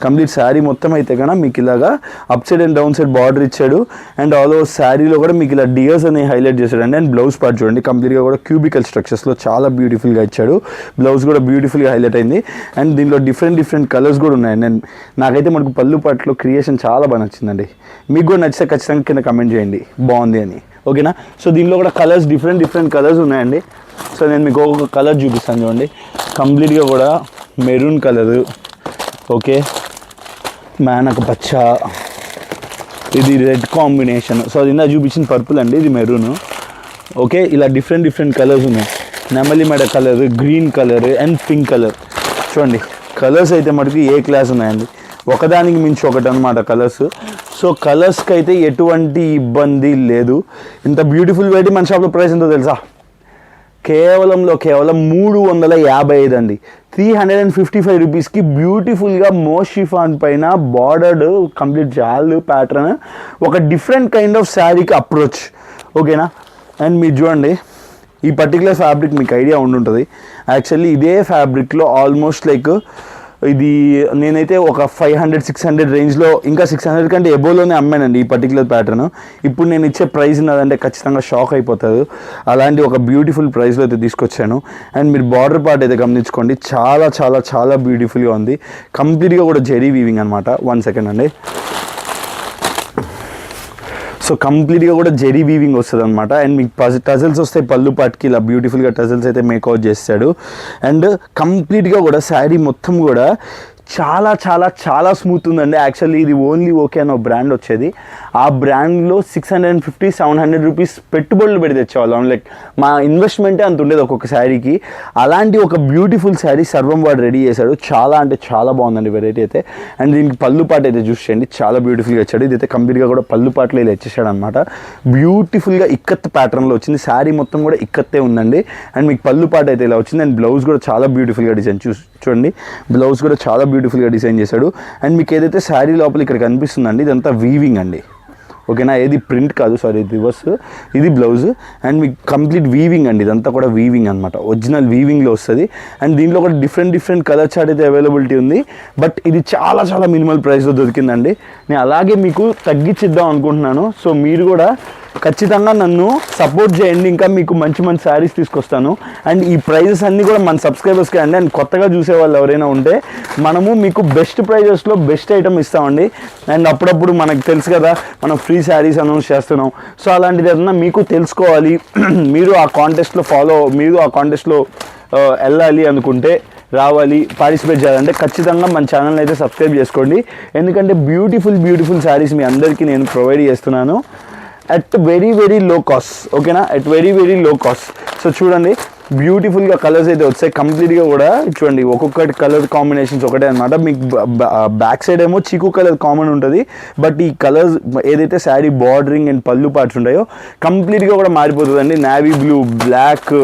కంప్లీట్ శారీ మొత్తం అయితే కన్నా మీకు ఇలాగా up side and down side border ఇచ్చాడు. అండ్ ఆల్ ఓవర్ శారీలో కూడా మీకు ఇలా డియర్స్ అనేవి హైలైట్ చేశాడండి. అండ్ బ్లౌజ్ పార్ట్ చూడండి, కంప్లీట్గా కూడా క్యూబికల్ స్ట్రక్చర్స్లో చాలా బ్యూటిఫుల్గా ఇచ్చాడు. బ్లౌజ్ కూడా బ్యూటిఫుల్గా హైలైట్ అయింది. అండ్ దీంట్లో డిఫరెంట్ కలర్స్ కూడా ఉన్నాయండి. అండ్ నాకైతే మనకు పళ్ళు పాటలో క్రియేషన్ చాలా బాగా నచ్చిందండి. మీకు కూడా నచ్చితే ఖచ్చితంగా కింద కమెంట్ చేయండి బాగుంది అని, ఓకేనా. సో దీనిలో కూడా కలర్స్ డిఫరెంట్ కలర్స్ ఉన్నాయండి. సో నేను మీకు ఒక్కొక్క కలర్ చూపిస్తాను చూడండి. కంప్లీట్గా కూడా మెరూన్ కలరు, ఓకే, మేనక పచ్చ, ఇది రెడ్ కాంబినేషన్. సో అది ఇందా చూపించిన పర్పుల్ అండి, ఇది మెరూన్, ఓకే. ఇలా డిఫరెంట్ కలర్స్ ఉన్నాయి. నెమలి మెడ colour, green colour and pink colour. చూడండి కలర్స్ అయితే మటుకు ఏ క్లాస్ ఉన్నాయండి, ఒకదానికి మించి ఒకటి అనమాట కలర్స్. సో కలర్స్కి అయితే ఎటువంటి ఇబ్బంది లేదు. ఇంత బ్యూటిఫుల్ వెరైటీ మన షాప్లో ప్రైస్ ఎంతో తెలుసా, కేవలం 355 అండి, 355 రూపీస్కి బ్యూటిఫుల్గా మోస్ట్ షిఫాన్ పైన బార్డర్డ్ కంప్లీట్ జాల్ ప్యాటర్న్, ఒక డిఫరెంట్ కైండ్ ఆఫ్ శారీకి అప్రోచ్, ఓకేనా. అండ్ మీరు చూడండి ఈ పర్టికులర్ ఫ్యాబ్రిక్ మీకు ఐడియా ఉండుంటుంది. యాక్చువల్లీ ఇదే ఫ్యాబ్రిక్లో ఆల్మోస్ట్ లైక్ ఇది నేనైతే ఒక 500-600 రేంజ్లో, ఇంకా 600 కంటే ఎబోలోనే అమ్మానండి ఈ పర్టికులర్ ప్యాటర్న్. ఇప్పుడు నేను ఇచ్చే ప్రైస్ ఉన్నదంటే ఖచ్చితంగా షాక్ అయిపోతుంది. అలాంటి ఒక బ్యూటిఫుల్ ప్రైస్లో అయితే తీసుకొచ్చాను. అండ్ మీరు బార్డర్ పార్ట్ అయితే గమనించుకోండి, చాలా చాలా చాలా బ్యూటిఫుల్గా ఉంది. కంప్లీట్గా కూడా జెరీ వీవింగ్ అనమాట. 1 సెకండ్ అండి. సో కంప్లీట్గా కూడా జెరీ వీవింగ్ వస్తుంది అనమాట. అండ్ మీకు టజల్స్ వస్తాయి పళ్ళు పాటికి, ఇలా బ్యూటిఫుల్గా టజల్స్ అయితే మేకౌట్ చేస్తాడు. అండ్ కంప్లీట్గా కూడా శారీ మొత్తం కూడా చాలా చాలా చాలా స్మూత్ ఉందండి. యాక్చువల్లీ ఇది ఓన్లీ ఓకే అనే బ్రాండ్ వచ్చేది. ఆ బ్రాండ్లో 650-700 రూపీస్ పెట్టుబడులు పెట్టి తెచ్చేవాళ్ళం. లైక్ మా ఇన్వెస్ట్మెంటే అంత ఉండేది ఒక్కొక్క శారీకి. అలాంటి ఒక బ్యూటిఫుల్ శారీ సర్వం వాడు రెడీ చేశాడు. చాలా అంటే చాలా బాగుందండి వెరైటీ అయితే. అండ్ దీనికి పళ్ళు పాట అయితే చూసేయండి, చాలా బ్యూటిఫుల్గా ఇచ్చాడు. ఇదైతే కంప్లీట్గా కూడా పళ్ళు పాటలో ఇలా ఇచ్చేసాడు అనమాట. బ్యూటిఫుల్గా ఇక్కత్ ప్యాటర్న్లో వచ్చింది. శారీ మొత్తం కూడా ఇక్కత్తే ఉందండి. అండ్ మీకు పళ్ళు పాట అయితే ఇలా వచ్చింది. అండ్ బ్లౌజ్ కూడా చాలా బ్యూటిఫుల్గా డిజైన్ చూడండి, బ్లౌజ్ కూడా చాలా బ్యూటిఫుల్గా డిజైన్ చేశాడు. అండ్ మీకు ఏదైతే శారీ లోపల ఇక్కడ కనిపిస్తుందండి, ఇదంతా వీవింగ్ అండి. ఓకేనా, ఏది ప్రింట్ కాదు, సారీ రివర్స్, ఇది బ్లౌజ్. అండ్ మీకు కంప్లీట్ వీవింగ్ అండి, ఇదంతా కూడా వీవింగ్ అనమాట, ఒరిజినల్ వీవింగ్లో వస్తుంది. అండ్ దీంట్లో కూడా డిఫరెంట్ కలర్ చార్ట్ అయితే అవైలబిలిటీ ఉంది. బట్ ఇది చాలా చాలా మినిమల్ ప్రైస్లో దొరికిందండి. నేను అలాగే మీకు తగ్గించిద్దాం అనుకుంటున్నాను. సో మీరు కూడా ఖచ్చితంగా నన్ను సపోర్ట్ చేయండి, ఇంకా మీకు మంచి మంచి శారీస్ తీసుకొస్తాను. అండ్ ఈ ప్రైజెస్ అన్నీ కూడా మన సబ్స్క్రైబర్స్కి అండి. అండ్ కొత్తగా చూసే వాళ్ళు ఎవరైనా ఉంటే మనము మీకు బెస్ట్ ప్రైజెస్లో బెస్ట్ ఐటమ్ ఇస్తామండి. అండ్ అప్పుడప్పుడు మనకు తెలుసు కదా, మనం ఫ్రీ శారీస్ అనౌన్స్ చేస్తున్నాం. సో అలాంటిది ఏదన్నా మీకు తెలుసుకోవాలి, మీరు ఆ కాంటెస్ట్లో వెళ్ళాలి అనుకుంటే, రావాలి, పార్టిసిపేట్ చేయాలంటే ఖచ్చితంగా మన ఛానల్ని అయితే సబ్స్క్రైబ్ చేసుకోండి. ఎందుకంటే బ్యూటిఫుల్ శారీస్ మీ అందరికీ నేను ప్రొవైడ్ చేస్తున్నాను at very low cost. ఓకేనా, at very low cost. So చూడండి, బ్యూటిఫుల్గా కలర్స్ అయితే వచ్చాయి. కంప్లీట్గా కూడా చూడండి, ఒక్కొక్కటి కలర్ కాంబినేషన్స్ ఒకటే అనమాట. మీకు బ్యాక్ సైడ్ ఏమో చీకు కలర్ కామన్ ఉంటుంది. బట్ ఈ కలర్స్ ఏదైతే శారీ బార్డరింగ్ అండ్ పళ్ళు పార్ట్స్ ఉంటాయో కంప్లీట్గా కూడా మారిపోతుందండి. Navy blue, black,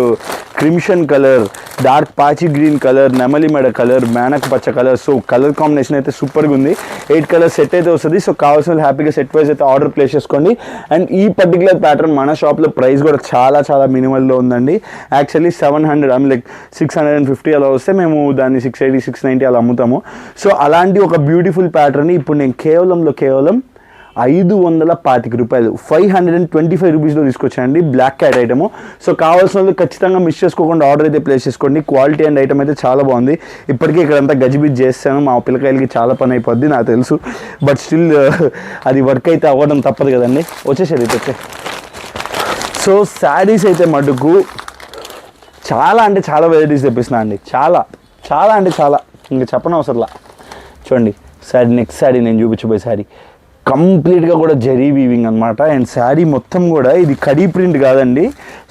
crimson colour, dark పాచి గ్రీన్ కలర్, నెమలి మెడ కలర్, మేనక్ పచ్చ కలర్. సో కలర్ కాంబినేషన్ అయితే సూపర్గా ఉంది. 8 కలర్ సెట్ అయితే వస్తుంది. సో కావాల్సిన హ్యాపీగా సెట్ వైజ్ అయితే ఆర్డర్ ప్లేస్ చేసుకోండి. అండ్ ఈ పర్టికులర్ ప్యాటర్న్ మన షాప్లో ప్రైస్ కూడా చాలా చాలా మినిమల్లో ఉందండి. యాక్చువల్లీ 700, లైక్ 650 అలా వస్తే మేము దాన్ని 680, 690 అలా అమ్ముతాము. సో అలాంటి ఒక బ్యూటిఫుల్ ప్యాటర్న్ ఇప్పుడు నేను కేవలం 525 రూపాయలు, 525 రూపీస్లో తీసుకొచ్చానండి. Black cat item. సో కావాల్సిన వాళ్ళు ఖచ్చితంగా మిస్ చేసుకోకుండా ఆర్డర్ అయితే ప్లేస్ చేసుకోండి. క్వాలిటీ అండ్ ఐటమ్ అయితే చాలా బాగుంది. ఇప్పటికీ ఇక్కడంతా గజిబిజ్ చేస్తాను, మా పిల్లకాయలకి చాలా పని అయిపోద్ది నాకు తెలుసు. బట్ స్టిల్ అది వర్క్ అయితే అవ్వడం తప్పదు కదండి. వచ్చేసేది అయితే. సో శారీస్ అయితే మటుకు చాలా అంటే చాలా వెరైటీస్ తెప్పిస్తున్నా అండి. చాలా అంటే చాలా, ఇంకా చెప్పనవసరంలా. చూడండి శారీ, నెక్స్ట్ శారీ నేను చూపించబోయే శారీ కంప్లీట్గా కూడా జరీ వీవింగ్ అనమాట. అండ్ శారీ మొత్తం కూడా ఇది కడీ ప్రింట్ కాదండి,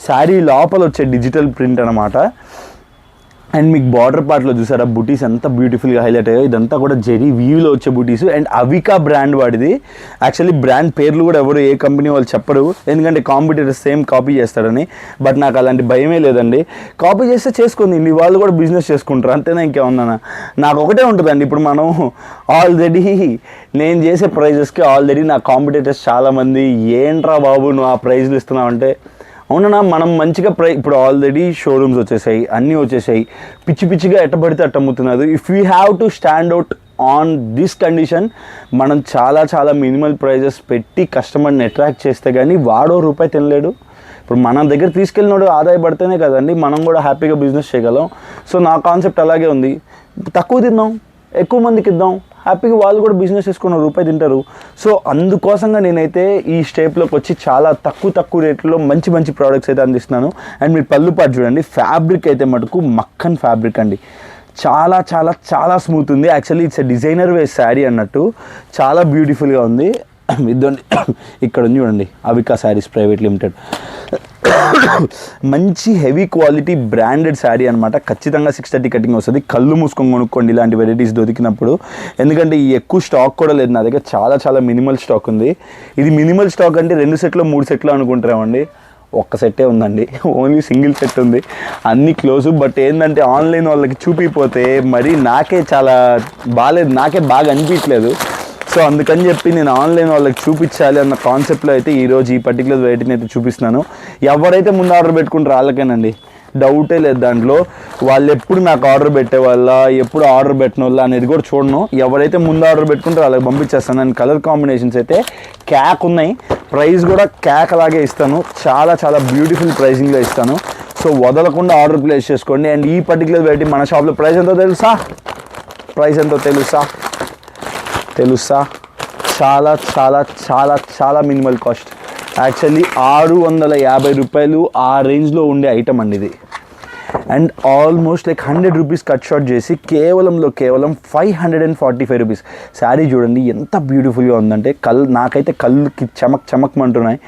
శారీ లోపల వచ్చే డిజిటల్ ప్రింట్ అనమాట. అండ్ మీకు బార్డర్ పార్ట్లో చూసారా బుటీస్ ఎంత బ్యూటిఫుల్గా హైలైట్ అయ్యాయో. ఇదంతా కూడా జెరీ వీవ్లో వచ్చే బుటీస్. అండ్ అవికా బ్రాండ్ వాడిది. యాక్చువల్లీ బ్రాండ్ పేర్లు కూడా ఎవరు ఏ కంపెనీ వాళ్ళు చెప్పరు, ఎందుకంటే కాంపిటీటర్స్ సేమ్ కాపీ చేస్తారని. బట్ నాకు అలాంటి భయమే లేదండి. కాపీ చేస్తే చేసుకుంది, నీ వాళ్ళు కూడా బిజినెస్ చేసుకుంటారు, అంతేనా ఇంకేమన్నా. నాకు ఒకటే ఉంటుందండి, ఇప్పుడు మనం ఆల్రెడీ నేను చేసే ప్రైజెస్కి ఆల్రెడీ నా కాంపిటీటర్స్ చాలామంది ఏంట్రా బాబు నువ్వు ఆ ప్రైజ్లు ఇస్తున్నావు అంటే, అవునా మనం మంచిగా ఇప్పుడు ఆల్రెడీ షోరూమ్స్ వచ్చేసాయి, అన్నీ వచ్చేసాయి, పిచ్చిగా ఎట్టబడితే అట్ట అమ్ముతున్నారు. If you have to stand out on this condition, మనం చాలా చాలా మినిమల్ ప్రైజెస్ పెట్టి కస్టమర్ని అట్రాక్ట్ చేస్తే కానీ వాడో రూపాయి తినలేడు. ఇప్పుడు మన దగ్గర తీసుకెళ్ళినోడు ఆదాయపడితేనే కదండి మనం కూడా హ్యాపీగా బిజినెస్ చేయగలం. సో నా కాన్సెప్ట్ అలాగే ఉంది, తక్కువ తిందాం, ఎక్కువ మందికి ఇద్దాం, హ్యాపీగా వాళ్ళు కూడా బిజినెస్ చేసుకున్న రూపాయి తింటారు. సో అందుకోసంగా నేనైతే ఈ స్టేప్లోకి వచ్చి చాలా తక్కువ రేట్లో మంచి ప్రోడక్ట్స్ అయితే అందిస్తున్నాను. అండ్ మీరు పళ్ళు పాటు చూడండి, ఫ్యాబ్రిక్ అయితే మటుకు మక్కన్ ఫ్యాబ్రిక్ అండి. చాలా చాలా చాలా స్మూత్ ఉంది. యాక్చువల్లీ ఇట్స్ డిజైనర్ వేస్ శారీ అన్నట్టు, చాలా బ్యూటిఫుల్గా ఉంది. ఇద్దండి, ఇక్కడ ఉంది చూడండి, అవికా శారీస్ ప్రైవేట్ లిమిటెడ్. మంచి హెవీ క్వాలిటీ బ్రాండెడ్ శారీ అనమాట. ఖచ్చితంగా 630 కటింగ్ వస్తుంది. కళ్ళు మూసుకొని కొనుక్కోండి ఇలాంటి వెరైటీస్ దొరికినప్పుడు, ఎందుకంటే ఈ ఎక్కువ స్టాక్ కూడా లేదు నా దగ్గర, చాలా చాలా మినిమల్ స్టాక్ ఉంది. ఇది మినిమల్ స్టాక్ అంటే 2 సెట్లు 3 సెట్లు అనుకుంటామండి, ఒక్క సెట్టే ఉందండి, ఓన్లీ సింగిల్ సెట్ ఉంది, అన్నీ క్లోజు. బట్ ఏంటంటే ఆన్లైన్ వాళ్ళకి చూపిపోతే మరి నాకే చాలా బాగాలేదు, నాకే బాగా అనిపించలేదు. సో అందుకని చెప్పి నేను ఆన్లైన్ వాళ్ళకి చూపించాలి అన్న కాన్సెప్ట్లో అయితే ఈరోజు ఈ పర్టికులర్ వెరైటీని అయితే చూపిస్తున్నాను. ఎవరైతే ముందు ఆర్డర్ పెట్టుకుంటారో వాళ్ళకేనండి. డౌటే లేదు దాంట్లో. వాళ్ళు ఎప్పుడు నాకు ఆర్డర్ పెట్టే వాళ్ళ, ఎప్పుడు ఆర్డర్ పెట్టిన వాళ్ళ అనేది కూడా చూడను. ఎవరైతే ముందు ఆర్డర్ పెట్టుకుంటారో వాళ్ళకి పంపించేస్తాను. అండ్ కలర్ కాంబినేషన్స్ అయితే క్యాక్ ఉన్నాయి. ప్రైస్ కూడా క్యాక్ అలాగే ఇస్తాను. చాలా చాలా బ్యూటిఫుల్ ప్రైజింగ్లో ఇస్తాను. సో వదలకుండా ఆర్డర్ ప్లేస్ చేసుకోండి. అండ్ ఈ పర్టికులర్ వెరైటీ మన షాప్లో ప్రైస్ ఎంతో తెలుసా? తెలుసా? చాలా చాలా చాలా చాలా మినిమల్ కాస్ట్. యాక్చువల్లీ 650 రూపాయలు ఆ రేంజ్లో ఉండే ఐటమ్ అండి ఇది. And almost like 100 rupees cut short చేసి కేవలం 545 రూపీస్. శారీ చూడండి ఎంత బ్యూటిఫుల్గా ఉందంటే నాకైతే కళ్ళుకి చమక్మంటున్నాయి.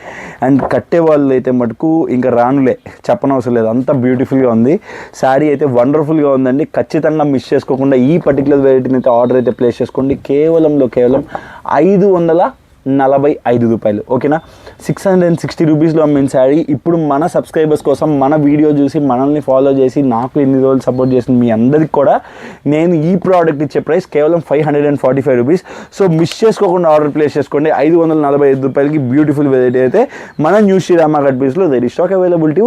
అండ్ కట్టే వాళ్ళు అయితే మటుకు ఇంకా రానులే, చెప్పనవసరం లేదు, అంత బ్యూటిఫుల్గా ఉంది. శారీ అయితే వండర్ఫుల్గా ఉందండి. ఖచ్చితంగా మిస్ చేసుకోకుండా ఈ పర్టికులర్ వెరైటీని అయితే ఆర్డర్ అయితే ప్లేస్ చేసుకోండి. కేవలం 545 రూపాయలు. ఓకేనా? 660 రూపీస్లో అమ్మిన శారీ ఇప్పుడు మన సబ్స్క్రైబర్స్ కోసం, మన వీడియో చూసి మనల్ని ఫాలో చేసి నాకు ఎన్ని రోజులు సపోర్ట్ చేసిన మీ అందరికి కూడా నేను ఈ ప్రోడక్ట్ ఇచ్చే ప్రైస్ కేవలం 545 రూపీస్. సో మిస్ చేసుకోకుండా ఆర్డర్ ప్లేస్ చేసుకోండి. 545 రూపాయలకి బ్యూటిఫుల్ వెరైటీ అయితే మన న్యూ శ్రీరామ కట్ పీస్లో there is stock availability.